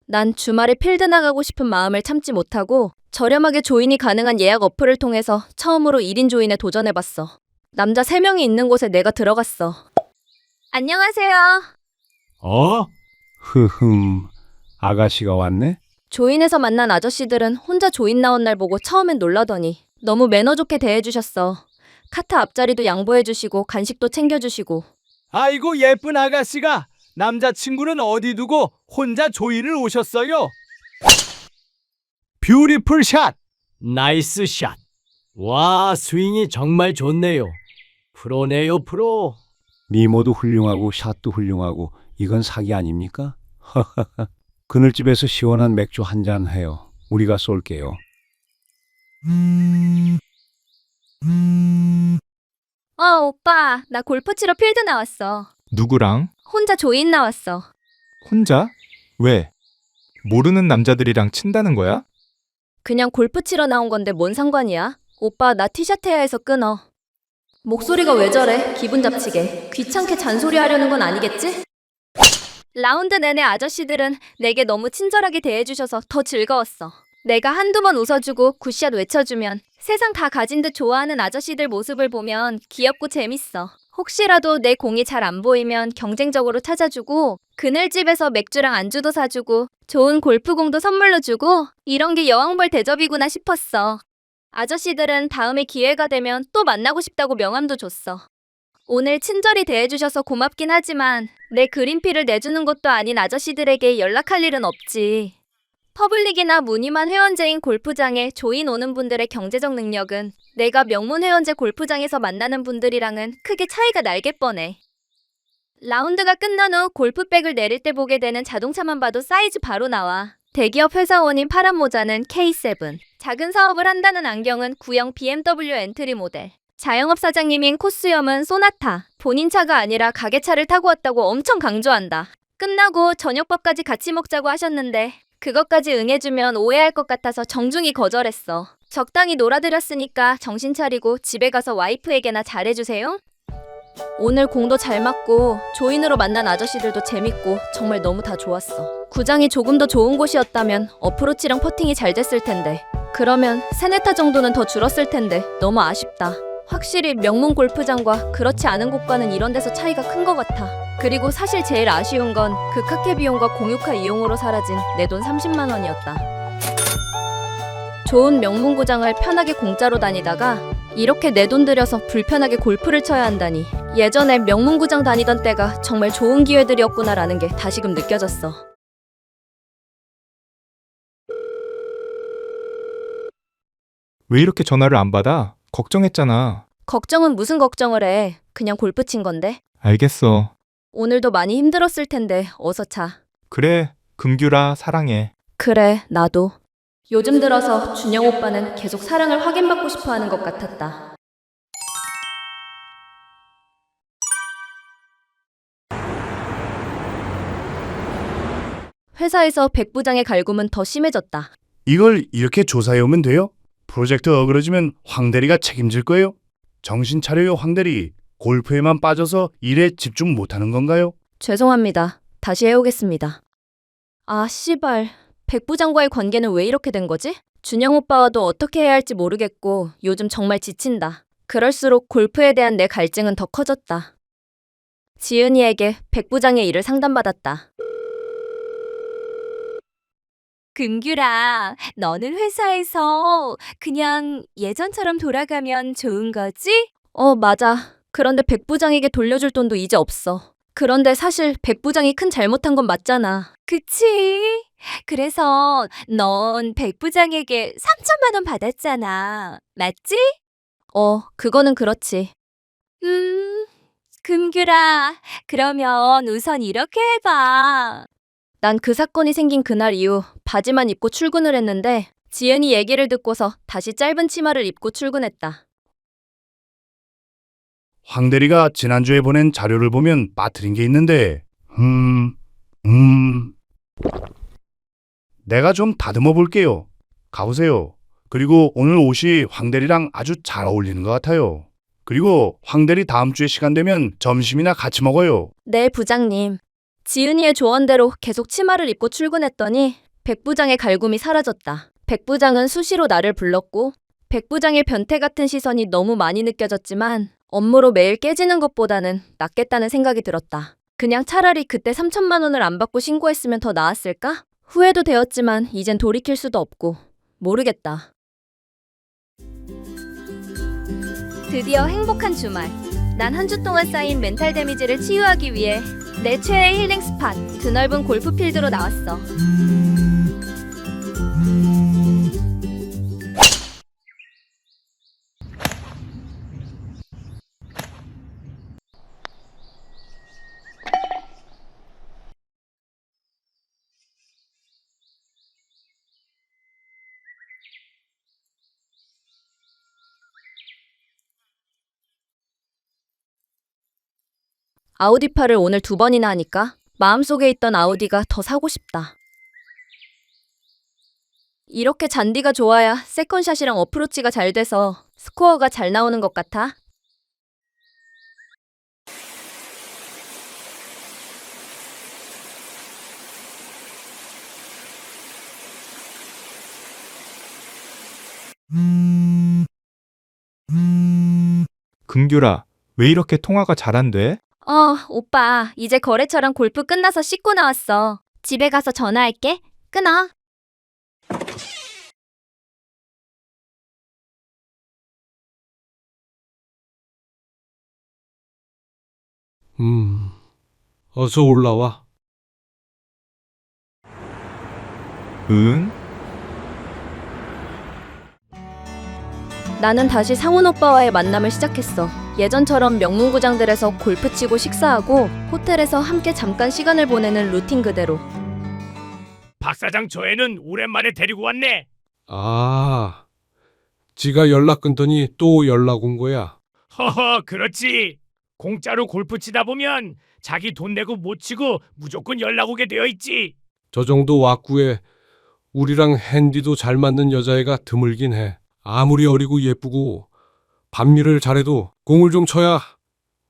난 주말에 필드 나가고 싶은 마음을 참지 못하고 저렴하게 조인이 가능한 예약 어플을 통해서 처음으로 1인 조인에 도전해봤어. 남자 3명이 있는 곳에 내가 들어갔어. 안녕하세요. 흐흠, 아가씨가 왔네? 조인에서 만난 아저씨들은 혼자 조인 나온 날 보고 처음엔 놀라더니 너무 매너 좋게 대해주셨어. 카트 앞자리도 양보해주시고 간식도 챙겨주시고. 아이고 예쁜 아가씨가 남자친구는 어디 두고 혼자 조인을 오셨어요? 뷰티풀 샷! 나이스 샷! 와, 스윙이 정말 좋네요. 프로네요, 프로. 미모도 훌륭하고 샷도 훌륭하고 이건 사기 아닙니까? 그늘집에서 시원한 맥주 한 잔 해요. 우리가 쏠게요. 오빠, 나 골프 치러 필드 나왔어. 누구랑? 혼자 조인 나왔어. 혼자? 왜? 모르는 남자들이랑 친다는 거야? 그냥 골프 치러 나온 건데 뭔 상관이야? 오빠, 나 티셔츠 해야 해서 끊어. 목소리가 왜 저래? 기분 잡치게. 귀찮게 잔소리 하려는 건 아니겠지? 라운드 내내 아저씨들은 내게 너무 친절하게 대해주셔서 더 즐거웠어. 내가 한두 번 웃어주고 굿샷 외쳐주면 세상 다 가진 듯 좋아하는 아저씨들 모습을 보면 귀엽고 재밌어. 혹시라도 내 공이 잘 안 보이면 경쟁적으로 찾아주고 그늘집에서 맥주랑 안주도 사주고 좋은 골프공도 선물로 주고 이런 게 여왕벌 대접이구나 싶었어. 아저씨들은 다음에 기회가 되면 또 만나고 싶다고 명함도 줬어. 오늘 친절히 대해주셔서 고맙긴 하지만 내 그린피를 내주는 것도 아닌 아저씨들에게 연락할 일은 없지. 퍼블릭이나 무늬만 회원제인 골프장에 조인 오는 분들의 경제적 능력은 내가 명문 회원제 골프장에서 만나는 분들이랑은 크게 차이가 날게 뻔해. 라운드가 끝난 후 골프백을 내릴 때 보게 되는 자동차만 봐도 사이즈 바로 나와. 대기업 회사원인 파란 모자는 K7, 작은 사업을 한다는 안경은 구형 BMW 엔트리 모델, 자영업 사장님인 코수염은 소나타, 본인 차가 아니라 가게 차를 타고 왔다고 엄청 강조한다. 끝나고 저녁밥까지 같이 먹자고 하셨는데 그것까지 응해주면 오해할 것 같아서 정중히 거절했어. 적당히 놀아드렸으니까 정신 차리고 집에 가서 와이프에게나 잘해주세요. 오늘 공도 잘 맞고 조인으로 만난 아저씨들도 재밌고 정말 너무 다 좋았어. 구장이 조금 더 좋은 곳이었다면 어프로치랑 퍼팅이 잘 됐을 텐데 그러면 3-4타 정도는 더 줄었을 텐데 너무 아쉽다. 확실히 명문 골프장과 그렇지 않은 곳과는 이런 데서 차이가 큰 것 같아. 그리고 사실 제일 아쉬운 건 그 카케 비용과 공유카 이용으로 사라진 내 돈 30만 원이었다. 좋은 명문 구장을 편하게 공짜로 다니다가 이렇게 내 돈 들여서 불편하게 골프를 쳐야 한다니. 예전에 명문 구장 다니던 때가 정말 좋은 기회들이었구나라는 게 다시금 느껴졌어. 왜 이렇게 전화를 안 받아? 걱정했잖아. 걱정은 무슨 걱정을 해. 그냥 골프 친 건데. 알겠어. 오늘도 많이 힘들었을 텐데 어서 자. 그래, 금규라 사랑해. 그래, 나도. 요즘 들어서 준영 오빠는 계속 사랑을 확인받고 싶어 하는 것 같았다. 회사에서 백 부장의 갈굼은 더 심해졌다. 이걸 이렇게 조사해오면 돼요? 프로젝트 어그러지면 황 대리가 책임질 거예요? 정신 차려요, 황 대리. 골프에만 빠져서 일에 집중 못하는 건가요? 죄송합니다. 다시 해오겠습니다. 아, 씨발. 백 부장과의 관계는 왜 이렇게 된 거지? 준영 오빠와도 어떻게 해야 할지 모르겠고 요즘 정말 지친다. 그럴수록 골프에 대한 내 갈증은 더 커졌다. 지은이에게 백 부장의 일을 상담받았다. 금규라, 너는 회사에서 그냥 예전처럼 돌아가면 좋은 거지? 맞아. 그런데 백 부장에게 돌려줄 돈도 이제 없어. 그런데 사실 백 부장이 큰 잘못한 건 맞잖아. 그치? 그래서 넌 백 부장에게 3천만 원 받았잖아. 맞지? 그거는 그렇지. 금규라, 그러면 우선 이렇게 해봐. 난 그 사건이 생긴 그날 이후 바지만 입고 출근을 했는데 지은이 얘기를 듣고서 다시 짧은 치마를 입고 출근했다. 황 대리가 지난주에 보낸 자료를 보면 빠뜨린 게 있는데, 내가 좀 다듬어 볼게요. 가보세요. 그리고 오늘 옷이 황 대리랑 아주 잘 어울리는 것 같아요. 그리고 황 대리 다음 주에 시간 되면 점심이나 같이 먹어요. 네, 부장님. 지은이의 조언대로 계속 치마를 입고 출근했더니 백 부장의 갈굼이 사라졌다. 백 부장은 수시로 나를 불렀고 백 부장의 변태 같은 시선이 너무 많이 느껴졌지만 업무로 매일 깨지는 것보다는 낫겠다는 생각이 들었다. 그냥 차라리 그때 3천만 원을 안 받고 신고했으면 더 나았을까? 후회도 되었지만 이젠 돌이킬 수도 없고 모르겠다. 드디어 행복한 주말. 난 한 주 동안 쌓인 멘탈 데미지를 치유하기 위해 내 최애 힐링 스팟 드넓은 골프 필드로 나왔어. 아우디파를 오늘 2번이나 하니까 마음속에 있던 아우디가 더 사고 싶다. 이렇게 잔디가 좋아야 세컨샷이랑 어프로치가 잘 돼서 스코어가 잘 나오는 것 같아. 금규라, 왜 이렇게 통화가 잘 안 돼? 오빠, 이제 거래처랑 골프 끝나서 씻고 나왔어. 집에 가서 전화할게. 끊어. 어서 올라와. 응? 나는 다시 상훈 오빠와의 만남을 시작했어. 예전처럼 명문구장들에서 골프 치고 식사하고 호텔에서 함께 잠깐 시간을 보내는 루틴 그대로. 박 사장 저 애는 오랜만에 데리고 왔네. 아, 지가 연락 끊더니 또 연락 온 거야. 허허, 그렇지. 공짜로 골프 치다 보면 자기 돈 내고 못 치고 무조건 연락 오게 되어 있지. 저 정도 왁구에 우리랑 핸디도 잘 맞는 여자애가 드물긴 해. 아무리 어리고 예쁘고 반미를 잘해도 공을 좀 쳐야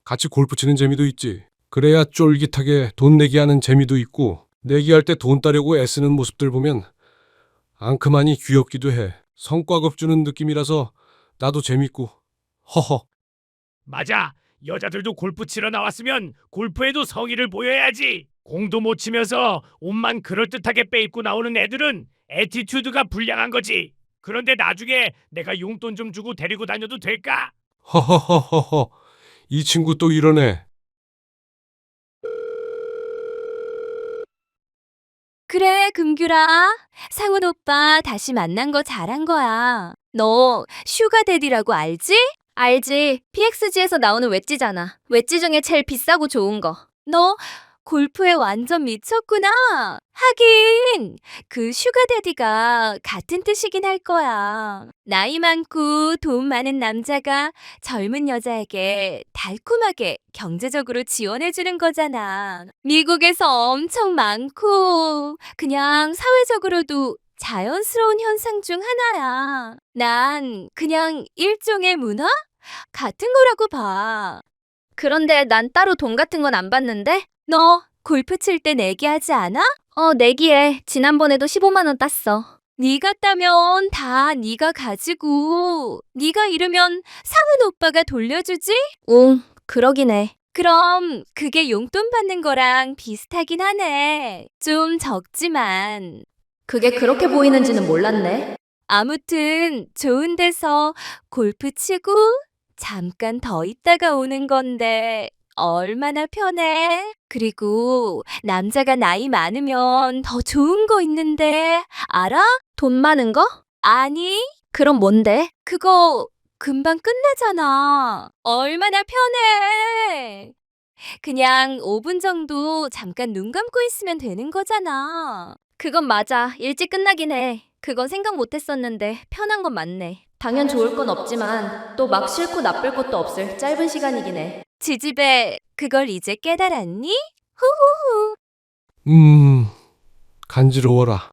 같이 골프 치는 재미도 있지. 그래야 쫄깃하게 돈 내기 하는 재미도 있고 내기할 때 돈 따려고 애쓰는 모습들 보면 앙큼하니 귀엽기도 해. 성과급 주는 느낌이라서 나도 재밌고. 허허. 맞아. 여자들도 골프 치러 나왔으면 골프에도 성의를 보여야지. 공도 못 치면서 옷만 그럴듯하게 빼입고 나오는 애들은 애티튜드가 불량한 거지. 그런데 나중에 내가 용돈 좀 주고 데리고 다녀도 될까? 허허허허허. 이 친구 또 이러네. 그래, 금규라. 상훈 오빠 다시 만난 거 잘한 거야. 너 슈가데디라고 알지? 알지? PXG에서 나오는 웨지잖아. 웨지 중에 제일 비싸고 좋은 거. 너 골프에 완전 미쳤구나. 하긴 그 슈가데디가 같은 뜻이긴 할 거야. 나이 많고 돈 많은 남자가 젊은 여자에게 달콤하게 경제적으로 지원해주는 거잖아. 미국에서 엄청 많고 그냥 사회적으로도 자연스러운 현상 중 하나야. 난 그냥 일종의 문화? 같은 거라고 봐. 그런데 난 따로 돈 같은 건 안 받는데? 너 골프 칠 때 내기하지 않아? 내기에 지난번에도 15만 원 땄어. 네가 따면 다 네가 가지고 네가 잃으면 상은 오빠가 돌려주지? 응, 그러긴 해. 그럼 그게 용돈 받는 거랑 비슷하긴 하네. 좀 적지만. 그게 그렇게 보이는지는 몰랐네. 아무튼 좋은 데서 골프 치고 잠깐 더 있다가 오는 건데 얼마나 편해. 그리고 남자가 나이 많으면 더 좋은 거 있는데 알아? 돈 많은 거? 아니, 그럼 뭔데? 그거 금방 끝나잖아. 얼마나 편해. 그냥 5분 정도 잠깐 눈 감고 있으면 되는 거잖아. 그건 맞아. 일찍 끝나긴 해. 그건 생각 못 했었는데 편한 건 맞네. 당연 좋을 건 없지만 또 막 싫고 나쁠 것도 없을 짧은 시간이긴 해. 지집애, 그걸 이제 깨달았니? 간지러워라.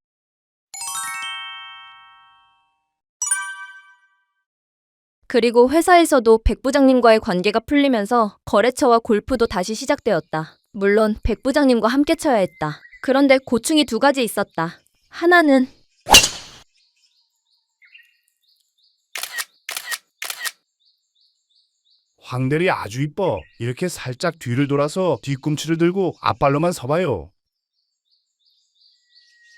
그리고 회사에서도 백 부장님과의 관계가 풀리면서 거래처와 골프도 다시 시작되었다. 물론 백 부장님과 함께 쳐야 했다. 그런데 고충이 두 가지 있었다. 하나는 황대리 아주 이뻐. 이렇게 살짝 뒤를 돌아서 뒤꿈치를 들고 앞발로만 서봐요.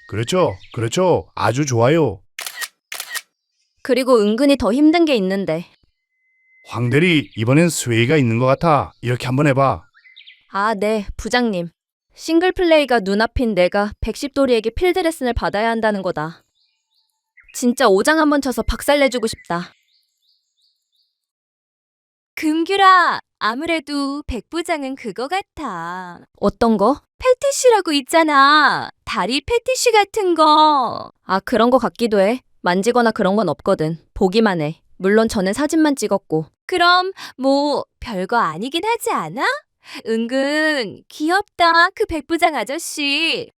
그렇죠, 그렇죠. 아주 좋아요. 그리고 은근히 더 힘든 게 있는데. 황대리 이번엔 스웨이가 있는 것 같아. 이렇게 한번 해봐. 아, 네, 부장님. 싱글 플레이가 눈앞인 내가 110도리에게 필드 레슨을 받아야 한다는 거다. 진짜 오장 한번 쳐서 박살내주고 싶다. 금규라, 아무래도 백 부장은 그거 같아. 어떤 거? 패티시라고 있잖아. 다리 패티시 같은 거. 아, 그런 거 같기도 해. 만지거나 그런 건 없거든. 보기만 해. 물론 전엔 사진만 찍었고. 그럼 뭐 별거 아니긴 하지 않아? 은근 귀엽다, 그 백 부장 아저씨.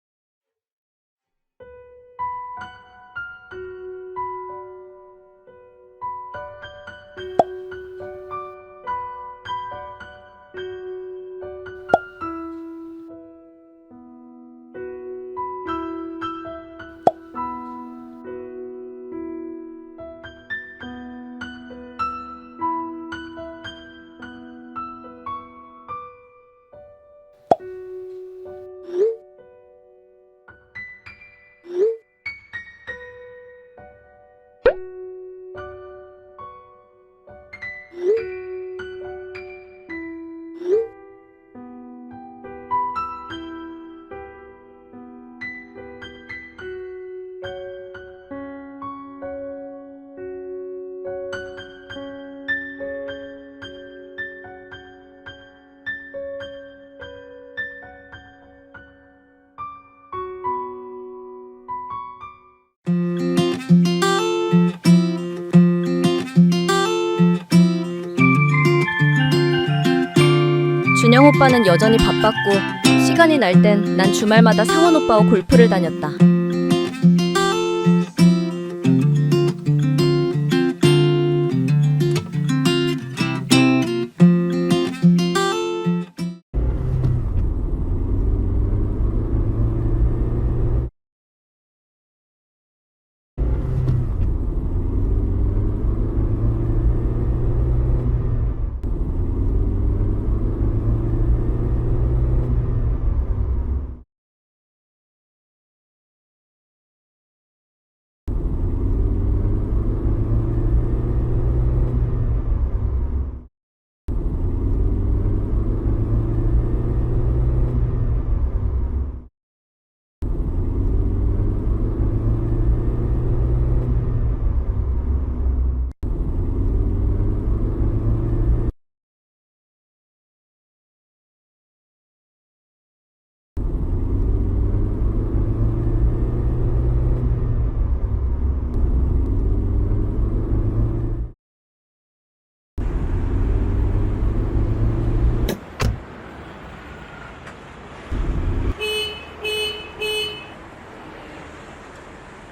준영 오빠는 여전히 바빴고 시간이 날 땐 난 주말마다 상원 오빠와 골프를 다녔다.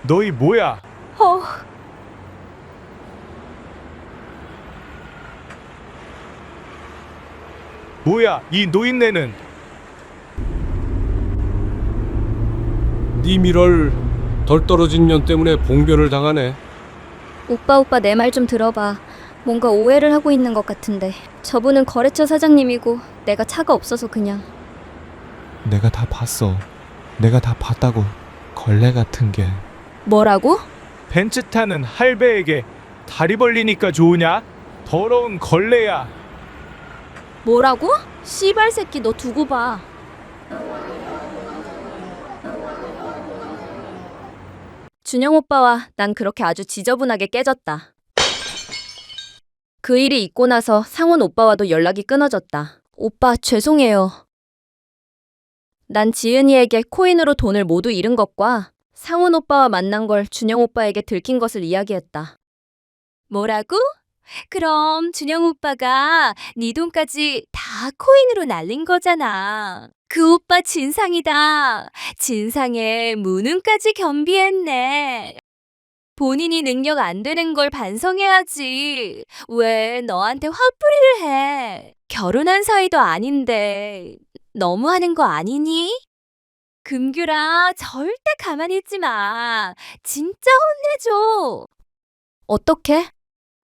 너희 뭐야? 뭐야 이 노인네는? 네 미럴 덜 떨어진 년 때문에 봉변을 당하네. 오빠 내 말 좀 들어봐. 뭔가 오해를 하고 있는 것 같은데. 저분은 거래처 사장님이고 내가 차가 없어서 그냥. 내가 다 봤어. 내가 다 봤다고. 걸레 같은 게. 뭐라고? 벤츠 타는 할배에게 다리 벌리니까 좋으냐? 더러운 걸레야. 뭐라고? 씨발 새끼 너 두고 봐. 준영 오빠와 난 그렇게 아주 지저분하게 깨졌다. 그 일이 있고 나서 상원 오빠와도 연락이 끊어졌다. 오빠 죄송해요. 난 지은이에게 코인으로 돈을 모두 잃은 것과 상원 오빠와 만난 걸 준영 오빠에게 들킨 것을 이야기했다. 뭐라고? 그럼 준영 오빠가 네 돈까지 다 코인으로 날린 거잖아. 그 오빠 진상이다. 진상에 무능까지 겸비했네. 본인이 능력 안 되는 걸 반성해야지. 왜 너한테 화풀이를 해? 결혼한 사이도 아닌데 너무하는 거 아니니? 금규라 절대 가만히 있지 마. 진짜 혼내줘. 어떻게?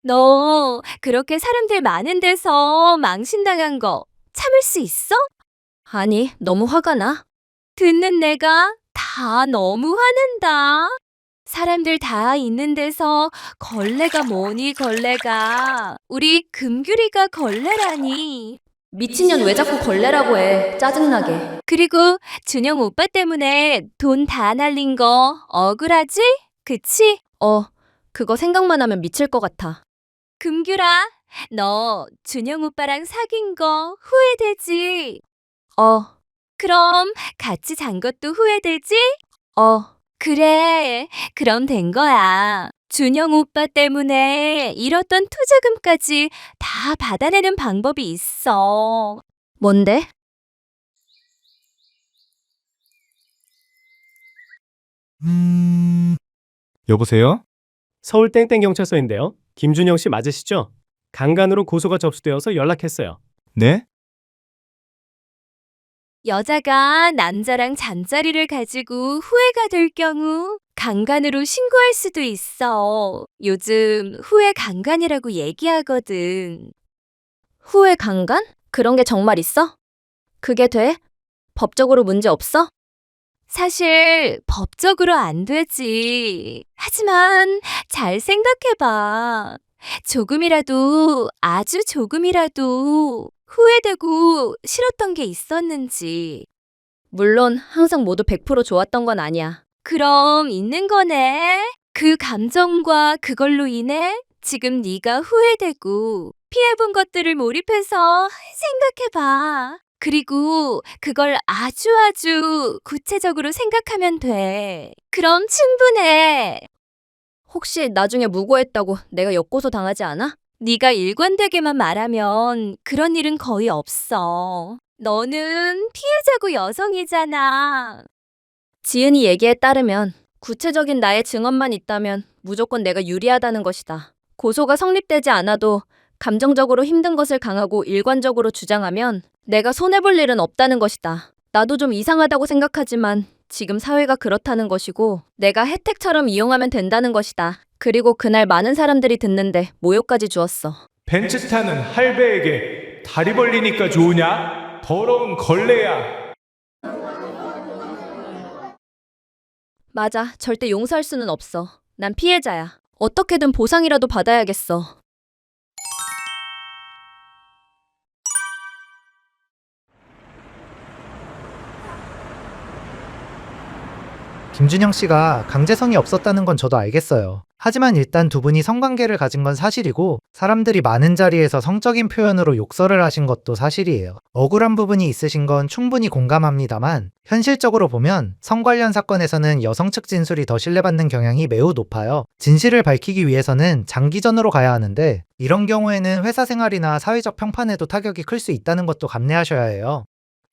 너 그렇게 사람들 많은 데서 망신당한 거 참을 수 있어? 아니, 너무 화가 나. 듣는 내가 다 너무 화낸다. 사람들 다 있는 데서 걸레가 뭐니 걸레가. 우리 금규리가 걸레라니. 미친년 왜 자꾸 걸레라고 해. 짜증나게. 그리고 준영 오빠 때문에 돈 다 날린 거 억울하지? 그치? 그거 생각만 하면 미칠 것 같아. 금규라, 너 준영 오빠랑 사귄 거 후회되지? 그럼 같이 잔 것도 후회되지? 그래, 그럼 된 거야. 준영 오빠 때문에 잃었던 투자금까지 다 받아내는 방법이 있어. 뭔데? 여보세요? 서울 땡땡경찰서인데요. 김준영 씨 맞으시죠? 강간으로 고소가 접수되어서 연락했어요. 네? 여자가 남자랑 잠자리를 가지고 후회가 될 경우 강간으로 신고할 수도 있어. 요즘 후회 강간이라고 얘기하거든. 후회 강간? 그런 게 정말 있어? 그게 돼? 법적으로 문제 없어? 사실 법적으로 안 되지. 하지만 잘 생각해봐. 조금이라도, 아주 조금이라도 후회되고 싫었던 게 있었는지. 물론 항상 모두 100% 좋았던 건 아니야. 그럼 있는 거네. 그 감정과 그걸로 인해 지금 네가 후회되고 피해본 것들을 몰입해서 생각해봐. 그리고 그걸 아주 구체적으로 생각하면 돼. 그럼 충분해. 혹시 나중에 무고했다고 내가 역고소 당하지 않아? 네가 일관되게만 말하면 그런 일은 거의 없어. 너는 피해자고 여성이잖아. 지은이 얘기에 따르면 구체적인 나의 증언만 있다면 무조건 내가 유리하다는 것이다. 고소가 성립되지 않아도 감정적으로 힘든 것을 강하고 일관적으로 주장하면 내가 손해볼 일은 없다는 것이다. 나도 좀 이상하다고 생각하지만 지금 사회가 그렇다는 것이고 내가 혜택처럼 이용하면 된다는 것이다. 그리고 그날 많은 사람들이 듣는데 모욕까지 주었어. 벤츠 타는 할배에게 다리 벌리니까 좋으냐? 더러운 걸레야. 맞아. 절대 용서할 수는 없어. 난 피해자야. 어떻게든 보상이라도 받아야겠어. 김준영 씨가 강제성이 없었다는 건 저도 알겠어요. 하지만 일단 두 분이 성관계를 가진 건 사실이고 사람들이 많은 자리에서 성적인 표현으로 욕설을 하신 것도 사실이에요. 억울한 부분이 있으신 건 충분히 공감합니다만 현실적으로 보면 성 관련 사건에서는 여성 측 진술이 더 신뢰받는 경향이 매우 높아요. 진실을 밝히기 위해서는 장기전으로 가야 하는데 이런 경우에는 회사 생활이나 사회적 평판에도 타격이 클 수 있다는 것도 감내하셔야 해요.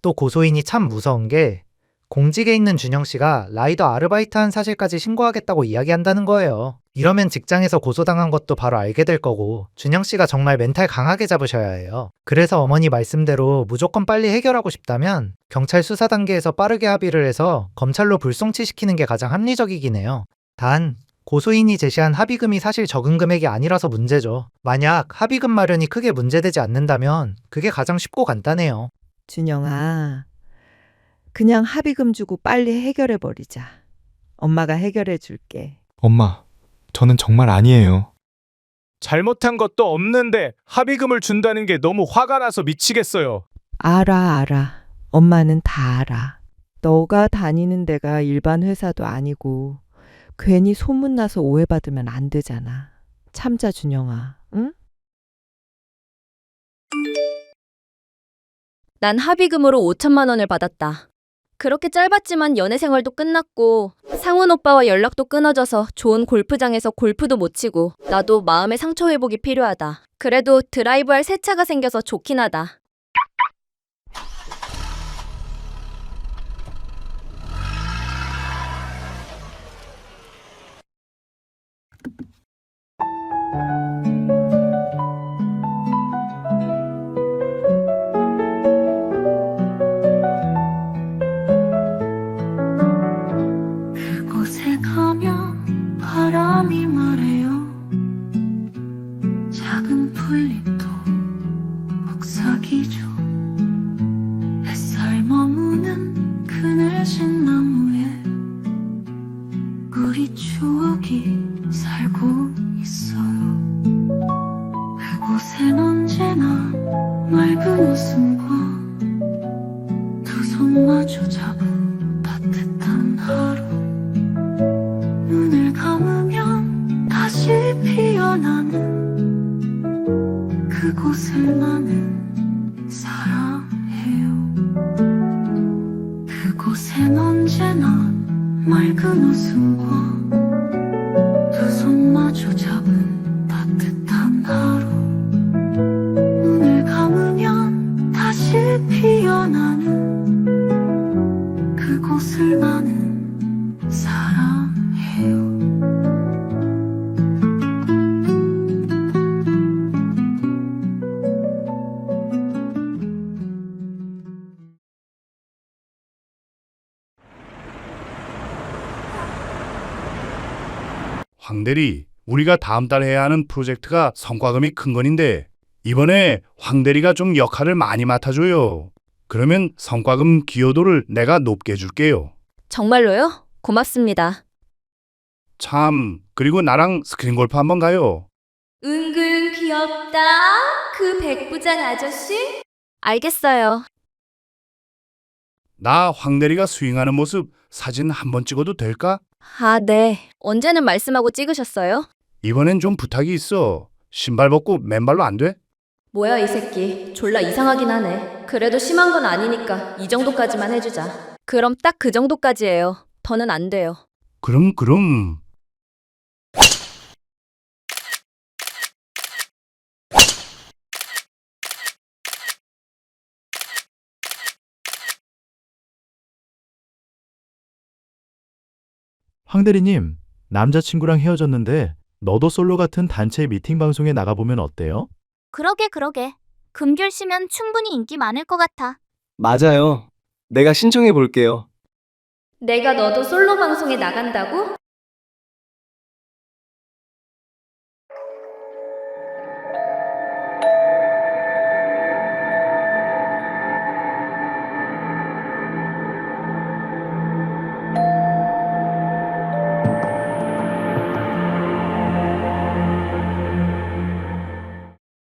또 고소인이 참 무서운 게 공직에 있는 준영 씨가 라이더 아르바이트한 사실까지 신고하겠다고 이야기한다는 거예요. 이러면 직장에서 고소당한 것도 바로 알게 될 거고 준영 씨가 정말 멘탈 강하게 잡으셔야 해요. 그래서 어머니 말씀대로 무조건 빨리 해결하고 싶다면 경찰 수사 단계에서 빠르게 합의를 해서 검찰로 불송치시키는 게 가장 합리적이긴 해요. 단 고소인이 제시한 합의금이 사실 적은 금액이 아니라서 문제죠. 만약 합의금 마련이 크게 문제되지 않는다면 그게 가장 쉽고 간단해요. 준영아, 그냥 합의금 주고 빨리 해결해버리자. 엄마가 해결해 줄게. 엄마, 저는 정말 아니에요. 잘못한 것도 없는데 합의금을 준다는 게 너무 화가 나서 미치겠어요. 알아. 엄마는 다 알아. 너가 다니는 데가 일반 회사도 아니고 괜히 소문나서 오해받으면 안 되잖아. 참자, 준영아. 응? 난 합의금으로 5천만 원을 받았다. 그렇게 짧았지만 연애 생활도 끝났고 상훈 오빠와 연락도 끊어져서 좋은 골프장에서 골프도 못 치고 나도 마음의 상처 회복이 필요하다. 그래도 드라이브할 새 차가 생겨서 좋긴 하다. 그곳에 가면 바람이 말해요. 작은 풀잎도 속삭이죠. 햇살 머무는 그늘진 나무에 우리 추억이 살고 있어요. 그곳엔 언제나 맑은 웃음과 두 손 마주 잡은 따뜻한 하루. 눈을 감으면 다시 피어나는 그곳을 나는 사랑해요. 그곳엔 언제나 맑은 웃음과 두 손 마주 잡은 따뜻한 하루. 눈을 감으면 다시 피어나는 그곳을 나는 사랑해요. 황 대리, 우리가 다음 달 해야 하는 프로젝트가 성과금이 큰 건인데 이번에 황 대리가 좀 역할을 많이 맡아줘요. 그러면 성과금 기여도를 내가 높게 줄게요. 정말로요? 고맙습니다. 참, 그리고 나랑 스크린 골프 한번 가요. 은근 귀엽다. 그 백부장 아저씨? 알겠어요. 나 황 대리가 스윙하는 모습 사진 한번 찍어도 될까? 아, 네. 언제는 말씀하고 찍으셨어요? 이번엔 좀 부탁이 있어. 신발 벗고 맨발로 안 돼? 뭐야 이 새끼. 졸라 이상하긴 하네. 그래도 심한 건 아니니까 이 정도까지만 해주자. 그럼 딱 그 정도까지예요. 더는 안 돼요. 그럼 황 대리님, 남자친구랑 헤어졌는데 너도 솔로 같은 단체 미팅 방송에 나가보면 어때요? 그러게. 금귤 씨면 충분히 인기 많을 것 같아. 맞아요. 내가 신청해 볼게요. 내가 너도 솔로 방송에 나간다고?